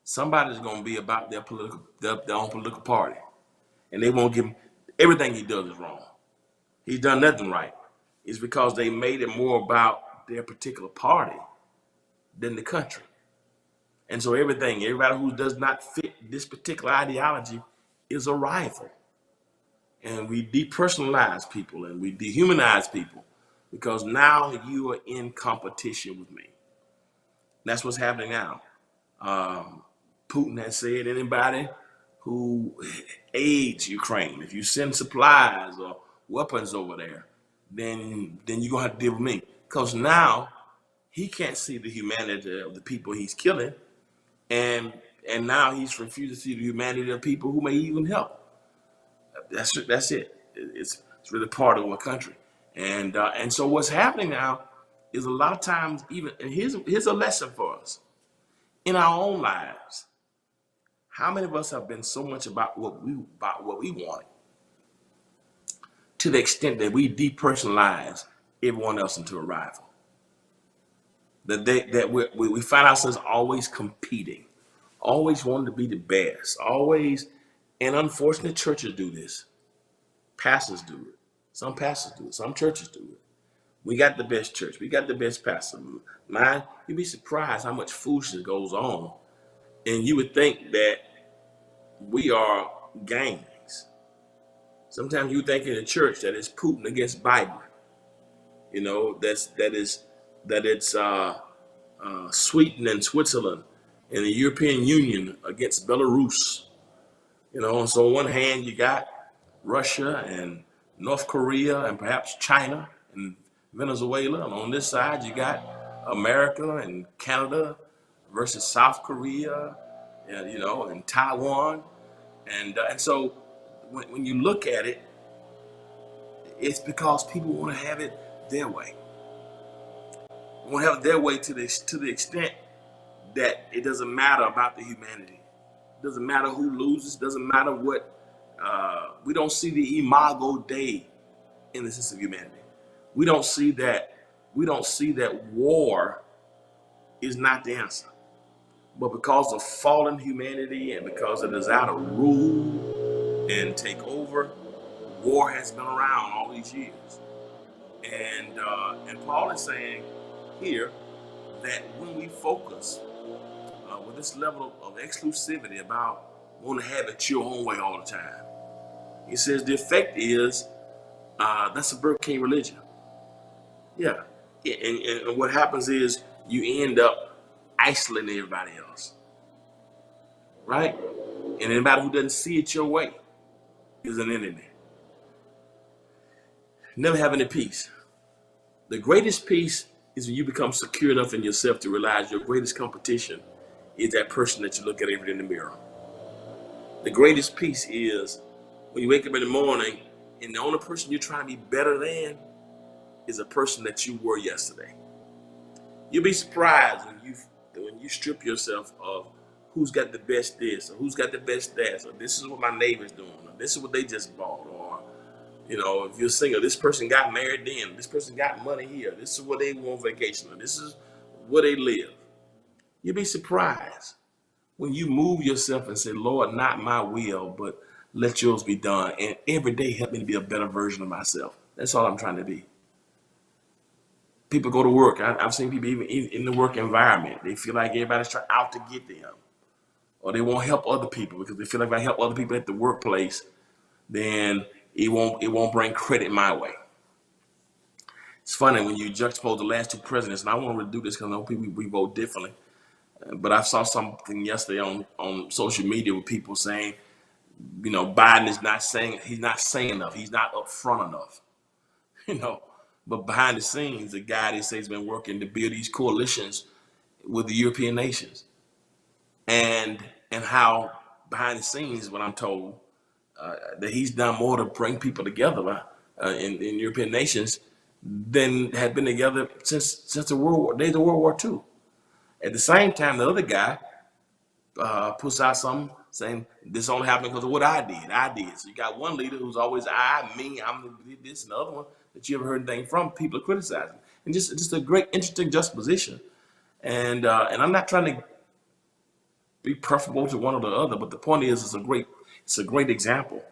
somebody's going to be about their own political party, and they won't give him everything he does is wrong. He's done nothing right. It's because they made it more about their particular party than the country. And so everybody who does not fit this particular ideology is a rival. And we depersonalize people and we dehumanize people because now you are in competition with me. That's what's happening now. Um, Putin has said anybody who aids Ukraine, if you send supplies or weapons over there, then you're gonna have to deal with me. Because now he can't see the humanity of the people he's killing, and now he's refused to see the humanity of people who may even help. That's it. It's really part of our country, and so what's happening now is a lot of times even and here's a lesson for us in our own lives. How many of us have been so much about what we want to the extent that we depersonalize everyone else into a rival? That we find ourselves always competing, always wanting to be the best, always. And unfortunately, churches do this. Pastors do it. Some pastors do it. Some churches do it. We got the best church. We got the best pastor. Man, you'd be surprised how much foolishness goes on. And you would think that we are gangs. Sometimes you think in the church that it's Putin against Biden. That it's Sweden and Switzerland and the European Union against Belarus. And so on one hand you got Russia and North Korea and perhaps China and Venezuela, and on this side you got America and Canada versus South Korea, and Taiwan, and so when you look at it, it's because people want to have it their way. They want to have it their way to the extent that it doesn't matter about the humanity. It doesn't matter who loses. Doesn't matter what. We don't see the imago Dei in the sense of humanity. We don't see that. We don't see that war is not the answer. But because of fallen humanity and because it is out of rule and take over, war has been around all these years. And Paul is saying here that when we focus with this level of exclusivity about wanting to have it your own way all the time, he says the effect is that's a Burger King religion. Yeah. And what happens is you end up isolating everybody else, right? And anybody who doesn't see it your way is an enemy. Never having any peace. The greatest peace is when you become secure enough in yourself to realize your greatest competition is that person that you look at every day in the mirror. The greatest peace is when you wake up in the morning and the only person you're trying to be better than is a person that you were yesterday. You'll be surprised when you strip yourself of who's got the best this or who's got the best that, or this is what my neighbor's doing, or this is what they just bought, or if you're single, this person got married then, this person got money here, this is where they go on vacation, or this is where they live. You'll be surprised when you move yourself and say, Lord, not my will, but let yours be done. And every day help me to be a better version of myself. That's all I'm trying to be. People go to work. I've seen people even in the work environment. They feel like everybody's trying out to get them, or they won't help other people because they feel like if I help other people at the workplace, then it won't bring credit my way. It's funny when you juxtapose the last two presidents, and I want to do this because I know people we vote differently. But I saw something yesterday on social media with people saying, Biden is not saying enough. He's not upfront enough. But behind the scenes, the guy they say has been working to build these coalitions with the European nations, and how behind the scenes, what I'm told, that he's done more to bring people together in European nations than had been together since the days of World War II. At the same time, the other guy puts out something saying this only happened because of what I did. So you got one leader who's always me, I'm this, and the other one that you ever heard anything from, people are criticizing. And just a great, interesting juxtaposition. And I'm not trying to be preferable to one or the other, but the point is, it's a great example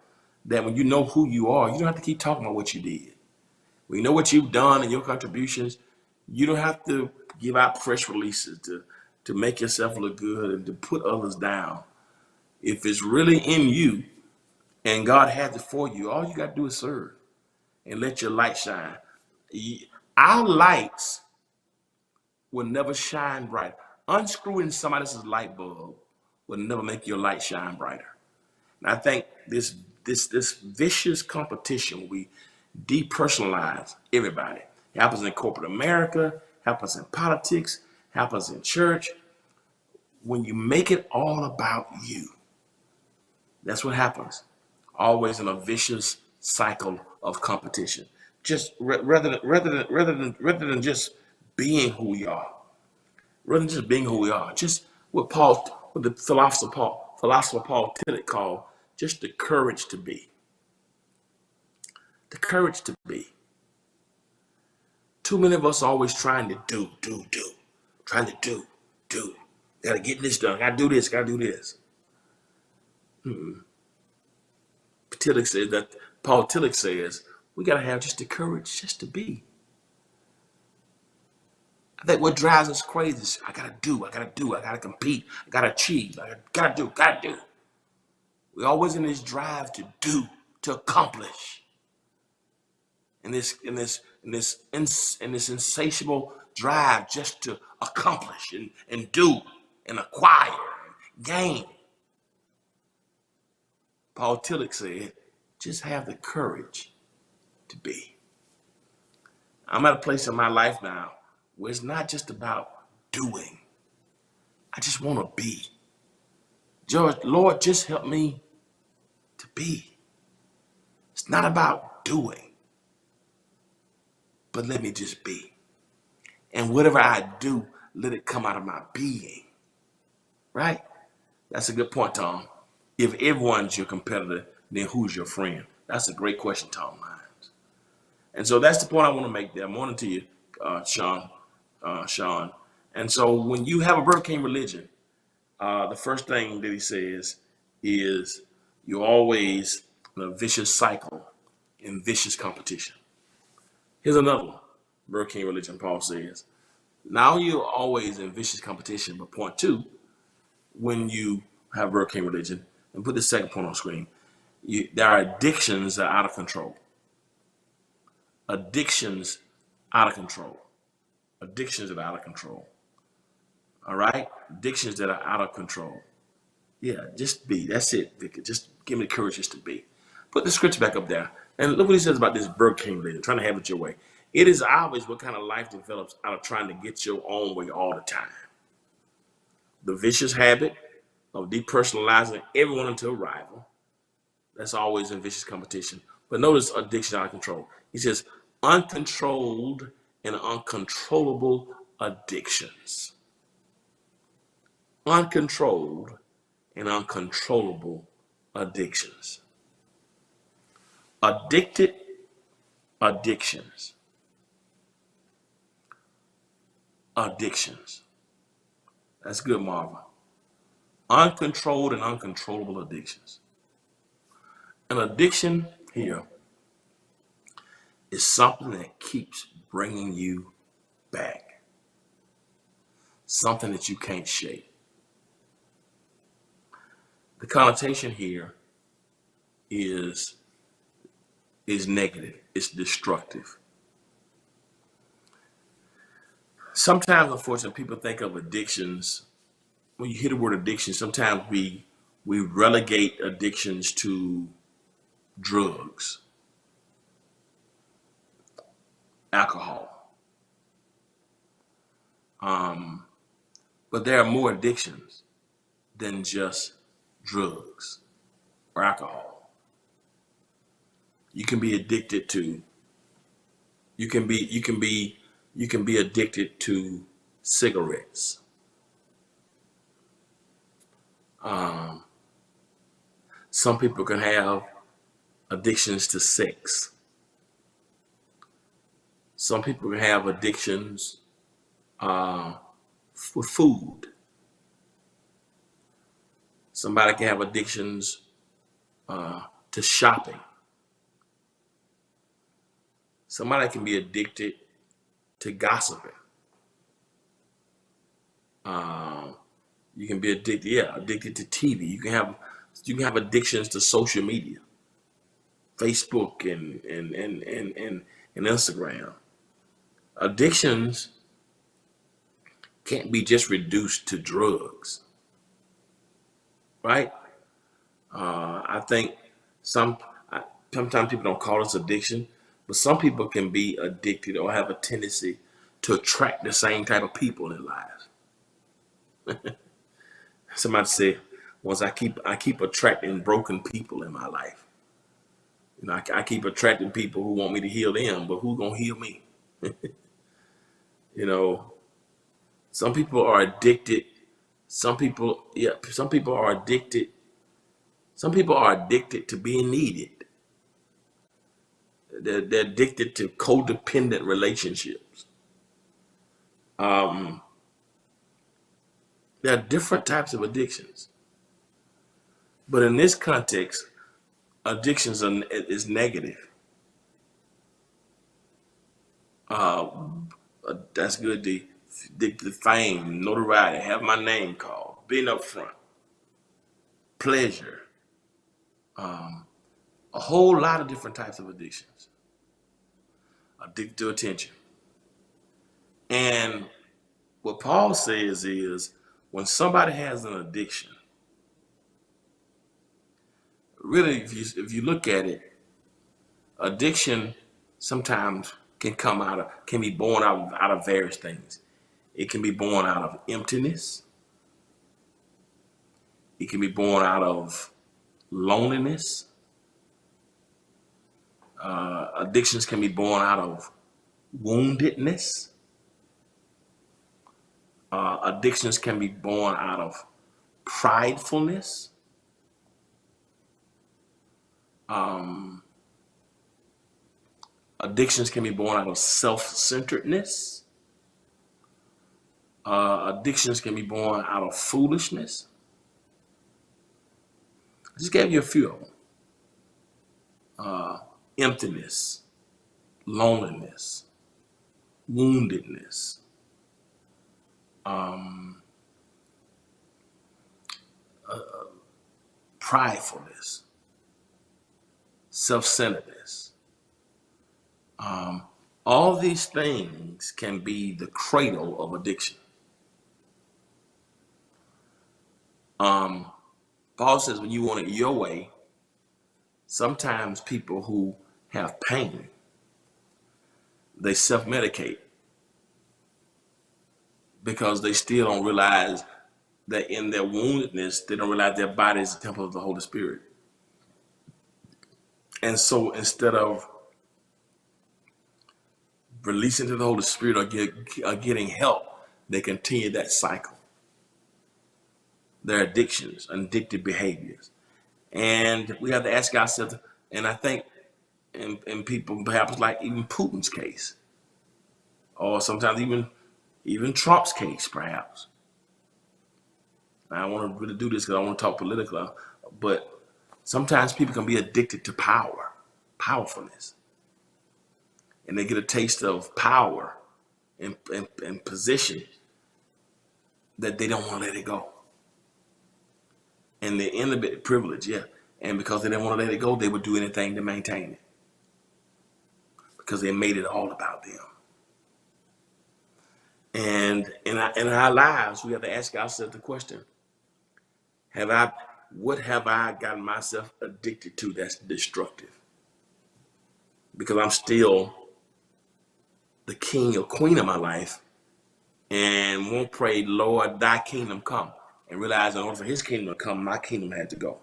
that when you know who you are, you don't have to keep talking about what you did. When you know what you've done and your contributions, you don't have to give out press releases to make yourself look good and to put others down. If it's really in you and God has it for you, all you got to do is serve and let your light shine. Our lights will never shine bright. Unscrewing somebody else's light bulb will never make your light shine brighter. And I think this vicious competition, we depersonalize everybody. It happens in corporate America, happens in politics, happens in church. When you make it all about you, that's what happens. Always in a vicious cycle of competition. Just rather than just being who we are, just what the philosopher Paul Tillich called just the courage to be. The courage to be. Too many of us are always trying to do. Trying to do. Gotta get this done. Gotta do this. Paul Tillich says we gotta have just the courage just to be. I think what drives us crazy is I gotta compete, I gotta achieve, I gotta do. We're always in this drive to do, to accomplish. In this insatiable drive just to accomplish and do and acquire and gain. Paul Tillich said, just have the courage to be. I'm at a place in my life now where it's not just about doing. I just want to be. George, Lord, just help me to be. It's not about doing, but let me just be. And whatever I do, let it come out of my being. Right? That's a good point, Tom. If everyone's your competitor, then who's your friend? That's a great question, Tom Lyons. And so that's the point I want to make there. Morning to you, Sean. And so when you have a Burger King religion, the first thing that he says is you're always in a vicious cycle, in vicious competition. Here's another one. Burger King religion, Paul says. Now you're always in vicious competition, but point two, when you have Burger King religion, and put the second point on screen, there are addictions that are out of control. Addictions out of control. Addictions that are out of control. All right? Addictions that are out of control. Yeah, just be. That's it, Vicky. Just give me the courage just to be. Put the scripture back up there. And look what he says about this Burger King religion, trying to have it your way. It is obvious what kind of life develops out of trying to get your own way all the time. The vicious habit of depersonalizing everyone into a rival. That's always in vicious competition. But notice addiction out of control. He says uncontrolled and uncontrollable addictions. Uncontrolled and uncontrollable addictions. Addicted addictions. Addictions. That's good, Marva. Uncontrolled and uncontrollable addictions. An addiction here is something that keeps bringing you back. Something that you can't shake. The connotation here is negative. It's destructive. Sometimes, unfortunately, people think of addictions. When you hear the word addiction, sometimes we relegate addictions to drugs, alcohol. But there are more addictions than just drugs or alcohol. You can be addicted to. You can be addicted to cigarettes. Some people can have addictions to sex. Some people can have addictions for food. Somebody can have addictions to shopping. Somebody can be addicted to gossiping. You can be addicted to TV. You can have addictions to social media, Facebook and Instagram. Addictions can't be just reduced to drugs, right? I think sometimes people don't call this addiction, but some people can be addicted or have a tendency to attract the same type of people in lives. Somebody said once, I keep attracting broken people in my life. You know, I keep attracting people who want me to heal them, but who's gonna heal me? You know, some people are addicted. Some people are addicted. Some people are addicted to being needed. They're addicted to codependent relationships. There are different types of addictions, but in this context, addictions is negative. That's good. The fame, notoriety, have my name called, being up front, pleasure, a whole lot of different types of addictions. Addicted to attention. And what Paul says is when somebody has an addiction, really, if you look at it, addiction sometimes can be born out of various things. It can be born out of emptiness. It can be born out of loneliness. Addictions can be born out of woundedness. Addictions can be born out of pridefulness. Addictions can be born out of self-centeredness. Addictions can be born out of foolishness. I just gave you a few of them. Emptiness, loneliness, woundedness, pridefulness, self-centeredness. All these things can be the cradle of addiction. Paul says when you want it your way, sometimes people who have pain, they self-medicate because they still don't realize that in their woundedness, they don't realize their body is the temple of the Holy Spirit. And so instead of releasing to the Holy Spirit or getting help, they continue that cycle. Their addictions, addictive behaviors. And we have to ask ourselves, and I think in people perhaps like even Putin's case, or sometimes even Trump's case, perhaps. I don't want to really do this because I want to talk politically, but sometimes people can be addicted to powerfulness. And they get a taste of power and position that they don't want to let it go. And they're in a bit of privilege, yeah. And because they didn't want to let it go, they would do anything to maintain it. Because they made it all about them. And in our lives, we have to ask ourselves the question, what have I gotten myself addicted to that's destructive? Because I'm still the king or queen of my life and won't pray, Lord, thy kingdom come. And realize in order for his kingdom to come, my kingdom had to go.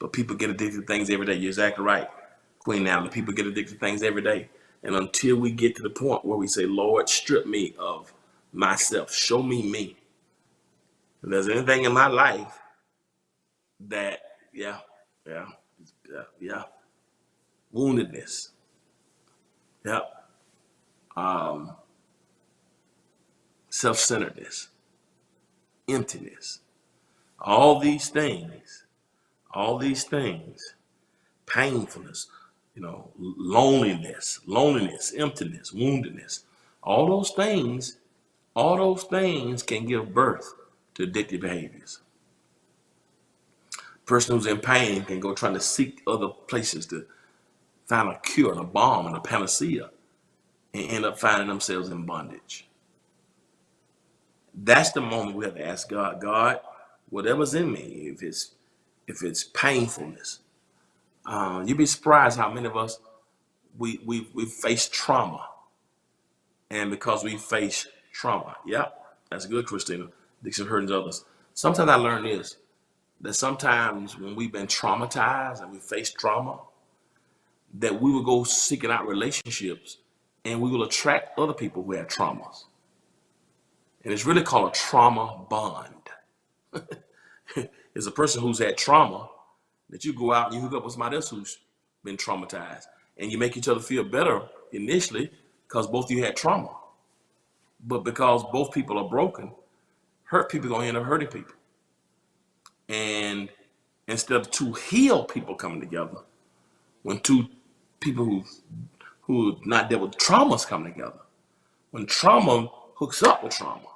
But people get addicted to things every day. You're exactly right, Queen Natalie. People get addicted to things every day. And until we get to the point where we say, Lord, strip me of myself, show me me. If there's anything in my life that, woundedness, self-centeredness, emptiness, all these things, painfulness, loneliness, emptiness, woundedness, all those things can give birth to addictive behaviors. A person who's in pain can go trying to seek other places to find a cure and a balm and a panacea and end up finding themselves in bondage. That's the moment we have to ask God, whatever's in me, if it's painfulness, you'd be surprised how many of us we face trauma, and because we face trauma, that's good, Christina, Dixon Hurd and others. Sometimes I learned this, that sometimes when we've been traumatized and we face trauma, that we will go seeking out relationships and we will attract other people who have traumas. And it's really called a trauma bond. It's a person who's had trauma that you go out and you hook up with somebody else who's been traumatized. And you make each other feel better initially because both of you had trauma. But because both people are broken, hurt people are going to end up hurting people. And instead of two healed people coming together, when two people who not dealt with traumas come together, when trauma hooks up with trauma,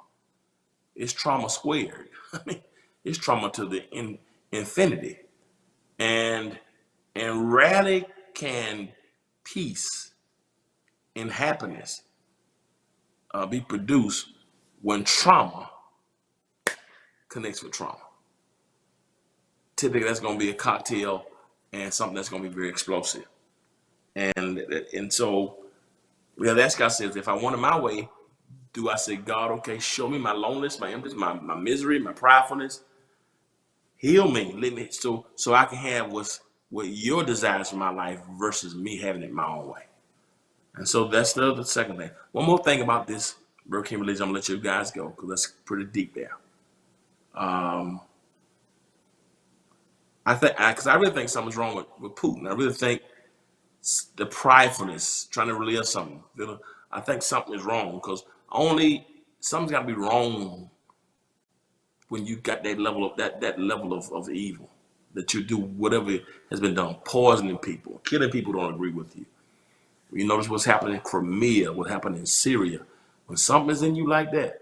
it's trauma squared. I mean, it's trauma to the infinity. And rarely can peace and happiness be produced when trauma connects with trauma. Typically, that's going to be a cocktail and something that's going to be very explosive. And so we have to ask ourselves, if I want it my way, do I say, God, okay, show me my loneliness, my emptiness, my misery, my pridefulness, heal me, let me so I can have what your desires for my life versus me having it my own way. And so that's the second thing. One more thing about this Hurricane religion, I'm gonna let you guys go because that's pretty deep there. Because I really think something's wrong with Putin. I really think the pridefulness, trying to relive something. I think something is wrong because something's got to be wrong when you got that level of that level of evil, that you do whatever has been done, poisoning people, killing people who don't agree with you. You notice what's happening in Crimea, what happened in Syria. When something's in you like that,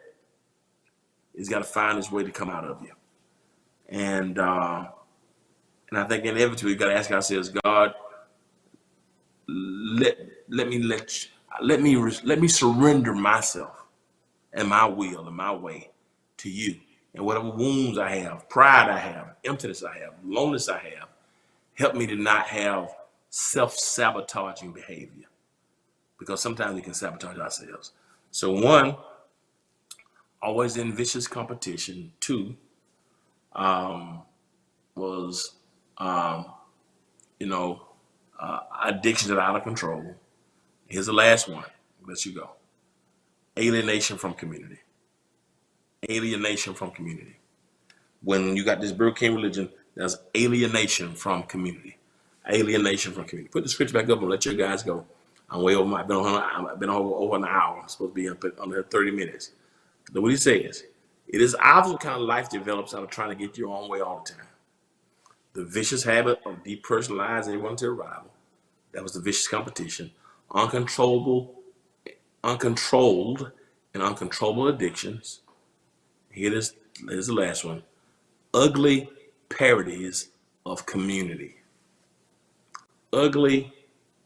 it's got to find its way to come out of you. And I think inevitably we got to ask ourselves, God, let let me let let me surrender myself and my will and my way to you. And whatever wounds I have, pride I have, emptiness I have, loneliness I have, help me to not have self-sabotaging behavior. Because sometimes we can sabotage ourselves. So one, always in vicious competition. Two, was you know, addictions that are out of control. Here's the last one. Let you go. Alienation from community. Alienation from community. When you got this Burger King religion, there's alienation from community. Alienation from community. Put the scripture back up and let your guys go. I'm way over my. I've been over an hour. I'm supposed to be up under 30 minutes. Look what he says. It is obvious what kind of life develops out of trying to get your own way all the time. The vicious habit of depersonalizing everyone to arrival. That was the vicious competition. Uncontrolled and uncontrollable addictions. Here's the last one. Ugly parodies of community. Ugly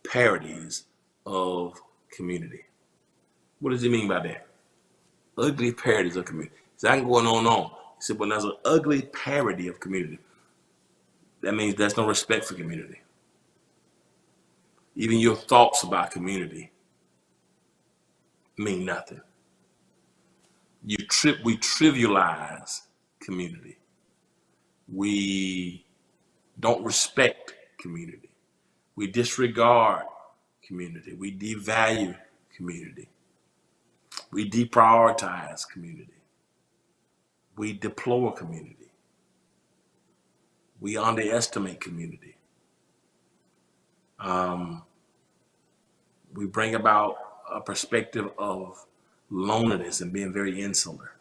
parodies of community. What does he mean by that? Ugly parodies of community. So I can go on and on. He said, when there's an ugly parody of community, that means there's no respect for community. Even your thoughts about community mean nothing. We trivialize community. We don't respect community. We disregard community. We devalue community. We deprioritize community. We deplore community. We underestimate community. We bring about a perspective of loneliness and being very insular.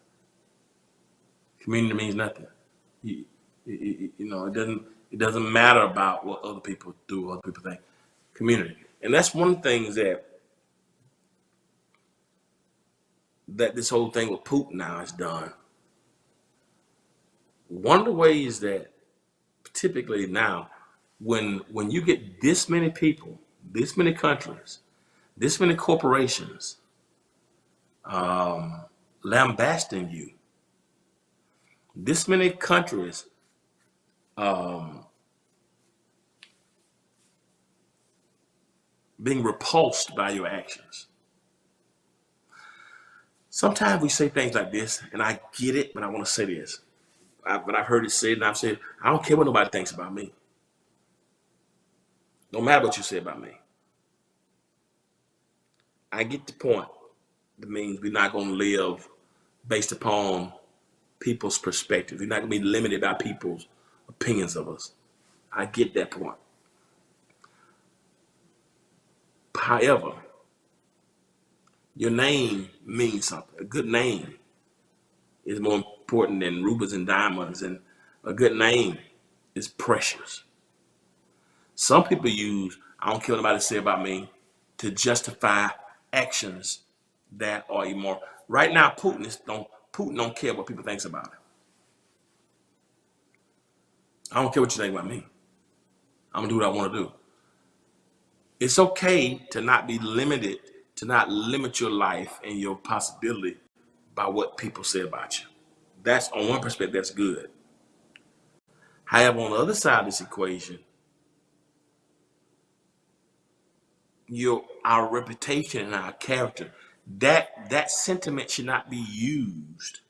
Community means nothing. It doesn't matter about what other people do, what other people think. Community, and that's one of the things that this whole thing with Putin now has done. One of the ways that typically now, when you get this many people, this many countries, this many corporations lambasting you, this many countries being repulsed by your actions. Sometimes we say things like this, and I get it, but I want to say this. But I've heard it said, and I've said, I don't care what nobody thinks about me. No matter what you say about me. I get the point. That means we're not going to live based upon people's perspective. We're not going to be limited by people's opinions of us. I get that point. However, your name means something. A good name is more important than rubies and diamonds, and a good name is precious. Some people use, I don't care what anybody say about me, to justify actions that are immoral. Right now, Putin don't care what people think about him. I don't care what you think about me. I'm gonna do what I want to do. It's okay to not be limited, to not limit your life and your possibility by what people say about you. That's on one perspective, that's good. However, on the other side of this equation, our reputation and our character, that sentiment should not be used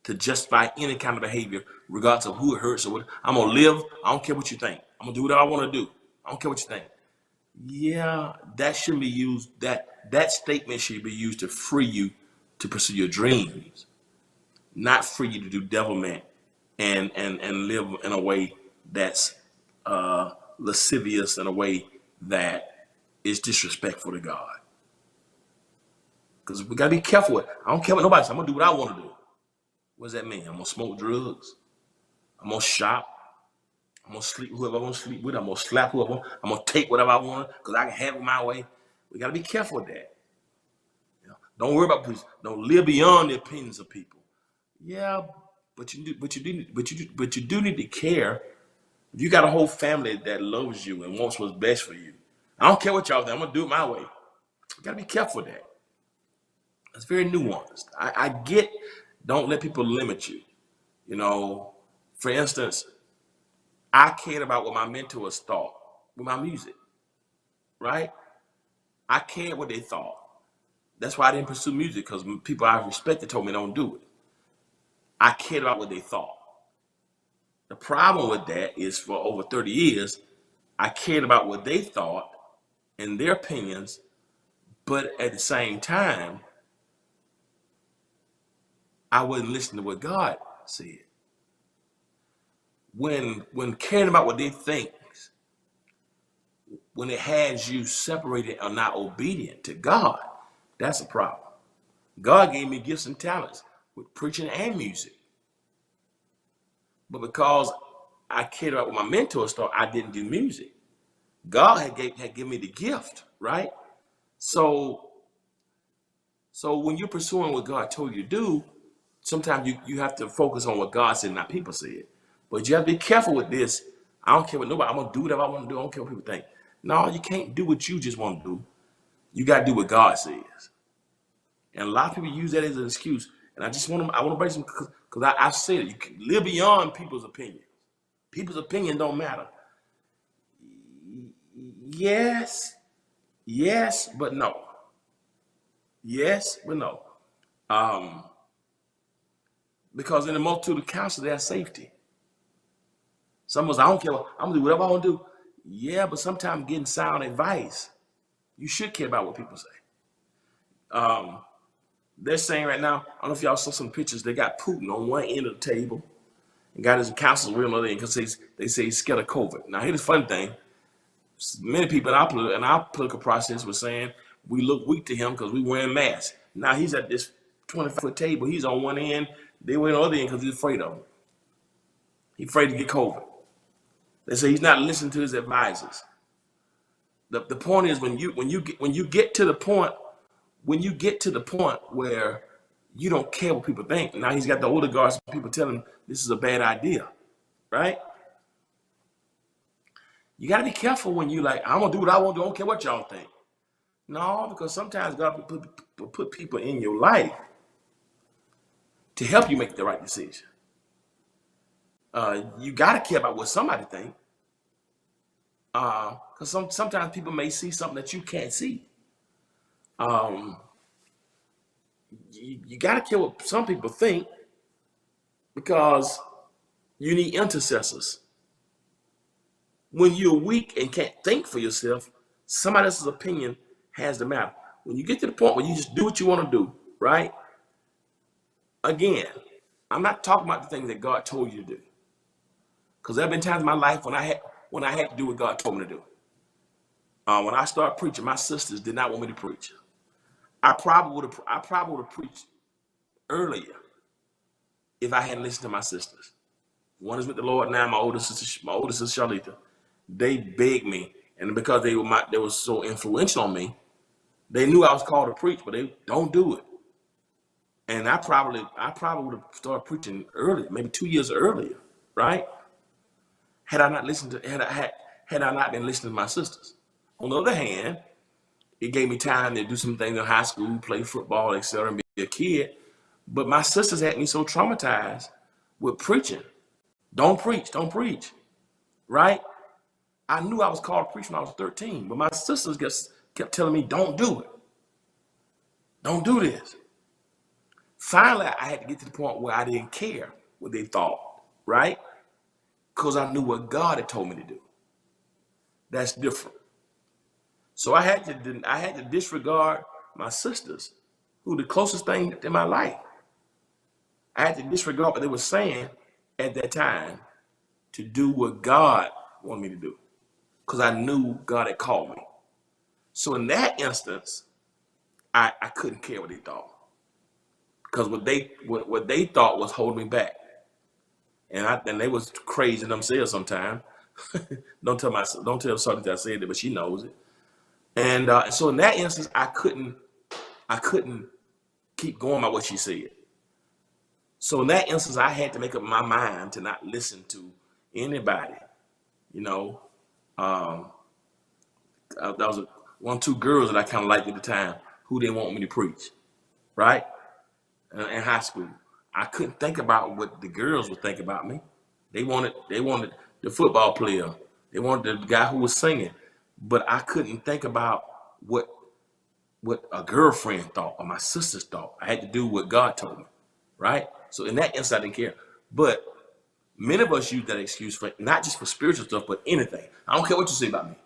to justify any kind of behavior, regardless of who it hurts or what. I'm gonna live. I don't care what you think. I'm gonna do what I want to do. I don't care what you think. Yeah, that shouldn't be used. That statement should be used to free you to pursue your dreams, not free you to do devilment and live in a way that's lascivious, in a way that is disrespectful to God. Because we gotta be careful with it. I don't care what nobody says. I'm gonna do what I want to do. What does that mean? I'm gonna smoke drugs. I'm gonna shop. I'm gonna sleep whoever I want to sleep with. I'm gonna slap whoever I want. I'm gonna take whatever I want because I can have it my way. We gotta be careful with that. Don't worry about people. Don't live beyond the opinions of people. Yeah, but you do need to care. If you got a whole family that loves you and wants what's best for you, I don't care what y'all think. I'm gonna do it my way. You gotta be careful with that. It's very nuanced. I get. Don't let people limit you. You know, for instance, I cared about what my mentors thought with my music, right? I cared what they thought. That's why I didn't pursue music because people I respected told me don't do it. I cared about what they thought. The problem with that is for over 30 years, I cared about what they thought and their opinions, but at the same time, I wasn't listening to what God said. When caring about what they think, when it has you separated or not obedient to God, that's a problem. God gave me gifts and talents with preaching and music. But because I cared about what my mentors thought, I didn't do music. God had given me the gift, right? So when you're pursuing what God told you to do, sometimes you have to focus on what God said, not people said. But you have to be careful with this. I don't care what nobody, I'm gonna do whatever I want to do. I don't care what people think. No, you can't do what you just want to do. You gotta do what God says. And a lot of people use that as an excuse. And I want to break some because I said it. You can live beyond people's opinion. People's opinion don't matter. Yes, yes, but no. Yes, but no. Um, because in the multitude of counsel, there's safety. Some of us, I don't care. I'm gonna do whatever I want to do. Yeah, but sometimes getting sound advice, you should care about what people say. Um, they're saying right now, I don't know if y'all saw some pictures. They got Putin on one end of the table and got his counsel on the other end because they say he's scared of COVID. Now, here's the fun thing: many people in our political process were saying we look weak to him because we wearing masks. Now he's at this 20-foot table. He's on one end. They were on the other end because he's afraid of him. He's afraid to get COVID. They say he's not listening to his advisors. The point is when you get to the point where you don't care what people think. Now he's got the older guards. People telling him this is a bad idea, right? You got to be careful when you like. I'm gonna do what I want to do. I don't care what y'all think. No, because sometimes God put people in your life to help you make the right decision. You got to care about what somebody think, because sometimes people may see something that you can't see. Um, you got to care what some people think because you need intercessors. When you're weak and can't think for yourself, somebody else's opinion has the matter. When you get to the point where you just do what you want to do, right? Again, I'm not talking about the things that God told you to do, because there have been times in my life when I had to do what God told me to do. When I started preaching, my sisters did not want me to preach. I probably would have preached earlier if I hadn't listened to my sisters. One is with the Lord now. My older sister Charlita. They begged me, and because they were so influential on me, they knew I was called to preach, but they don't do it. And I probably would have started preaching early, maybe 2 years earlier, right? Had I not listened to had I not been listening to my sisters. On the other hand, it gave me time to do some things in high school, play football, etc., and be a kid. But my sisters had me so traumatized with preaching. Don't preach, right? I knew I was called to preach when I was 13, but my sisters just kept telling me, don't do it. Don't do this. Finally, I had to get to the point where I didn't care what they thought, right? Because I knew what God had told me to do. That's different. So I had to disregard my sisters, who were the closest thing in my life. I had to disregard what they were saying at that time to do what God wanted me to do, because I knew God had called me. So in that instance, I couldn't care what they thought, because what they thought was holding me back, and they was crazy themselves sometimes. Don't tell Shawty that I said it, but she knows it. And so in that instance, I couldn't keep going by what she said. So in that instance, I had to make up my mind to not listen to anybody. You know, that was one or two girls that I kind of liked at the time who didn't want me to preach, right? In high school, I couldn't think about what the girls would think about me. They wanted the football player. They wanted the guy who was singing, but I couldn't think about what a girlfriend thought or my sisters thought. I had to do what God told me, right? So in that instance, I didn't care. But many of us use that excuse for not just for spiritual stuff, but anything. I don't care what you say about me.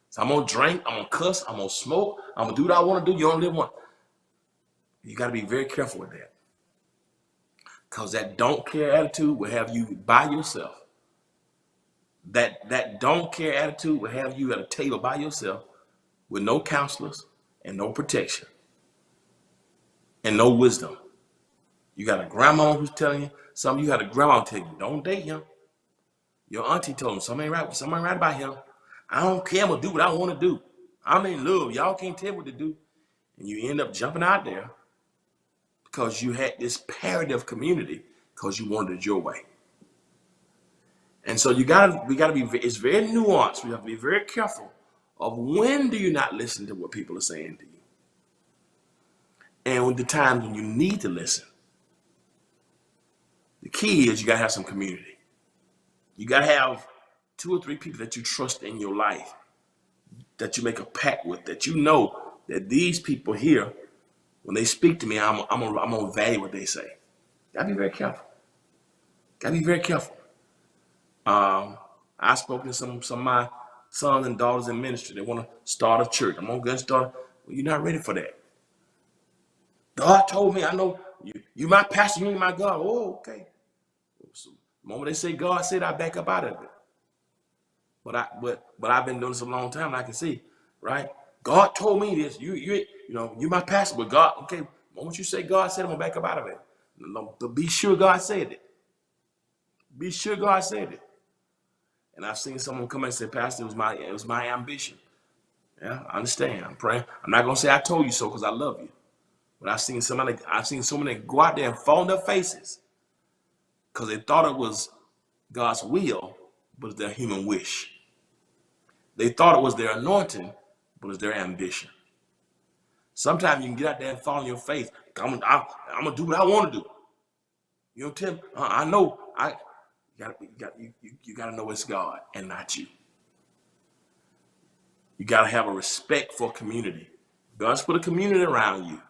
So I'm gonna drink, I'm gonna cuss, I'm gonna smoke, I'm gonna do what I want to do. You only live once. You got to be very careful with that, because that don't care attitude will have you by yourself. That don't care attitude will have you at a table by yourself with no counselors and no protection and no wisdom. You got a grandma who's telling you something. You got a grandma telling you, don't date him. Your auntie told him something ain't right about him. I don't care. I'm gonna do what I want to do. I'm in love. Y'all can't tell me what to do. And you end up jumping out there because you had this parody of community because you wanted it your way. And so we gotta be, it's very nuanced. We have to be very careful of when do you not listen to what people are saying to you. And the times when you need to listen. The key is you gotta have some community. You gotta have 2 or 3 people that you trust in your life, that you make a pact with, that you know that these people here, when they speak to me, I'm gonna value what they say. Gotta be very careful. Gotta be very careful. I've spoken to some of my sons and daughters in ministry. They want to start a church. I'm gonna go start. Well, you're not ready for that. God told me, I know you my pastor, you my God. Oh, okay. So the moment they say God said, I back up out of it. But I've been doing this a long time, and I can see, right? God told me this. You my pastor, but God, okay. The moment you say God said, I'm gonna back up out of it. But be sure God said it. Be sure God said it. And I've seen someone come and say, Pastor, it was my ambition. Yeah, I understand. I'm praying. I'm not gonna say I told you so because I love you. But I've seen someone that go out there and fall on their faces because they thought it was God's will, but it's their human wish. They thought it was their anointing, but it's their ambition. Sometimes you can get out there and fall on your face. I'm gonna do what I want to do. You know, Tim. I know. You gotta know it's God and not you. You gotta have a respect for community. God's put a community around you.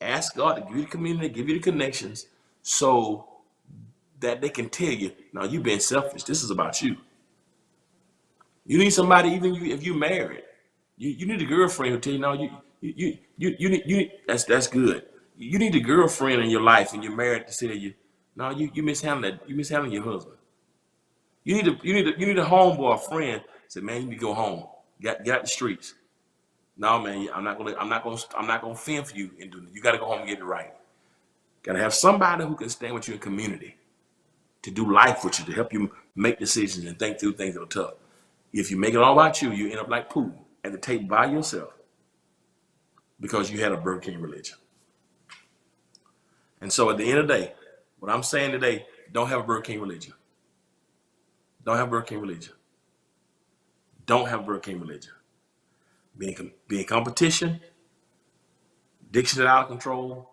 Ask God to give you the community, give you the connections, so that they can tell you, no, you've been selfish. This is about you. You need somebody, even if you're married. You need a girlfriend who tell you, no, you need that's good. You need a girlfriend in your life and you're married to tell you, no, you mishandling that. You mishandling your husband. You need a homeboy, a friend. Say, man, you need to go home. Get out the streets. No, man, I'm not gonna fend for you and do it. You got to go home and get it right. Got to have somebody who can stand with you in community to do life with you, to help you make decisions and think through things that are tough. If you make it all about you, you end up like Putin at the table by yourself because you had a Burger King religion. And so at the end of the day, what I'm saying today, don't have a Burger King religion. Don't have a Burger King religion. Don't have a Burger King religion. Be in competition, addiction is out of control,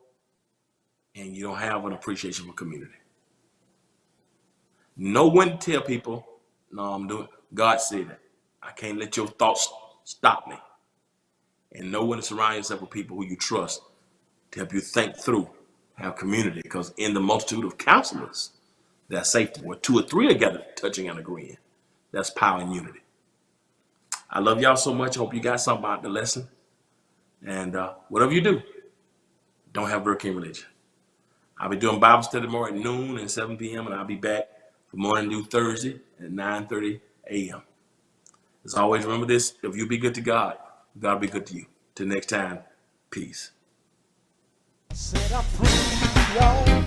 and you don't have an appreciation for community. Know when to tell people, no, I'm doing, God said it. I can't let your thoughts stop me. And know when to surround yourself with people who you trust to help you think through, have community. Because in the multitude of counselors, there's safety. Where 2 or 3 are gathered, touching and agreeing. That's power and unity. I love y'all so much. I hope you got something out of the lesson. And whatever you do, don't have Burger King religion. I'll be doing Bible study tomorrow at noon and 7 p.m. And I'll be back for morning due Thursday at 9:30 a.m. As always, remember this: if you be good to God, God will be good to you. Till next time, peace. Said I pray, y'all.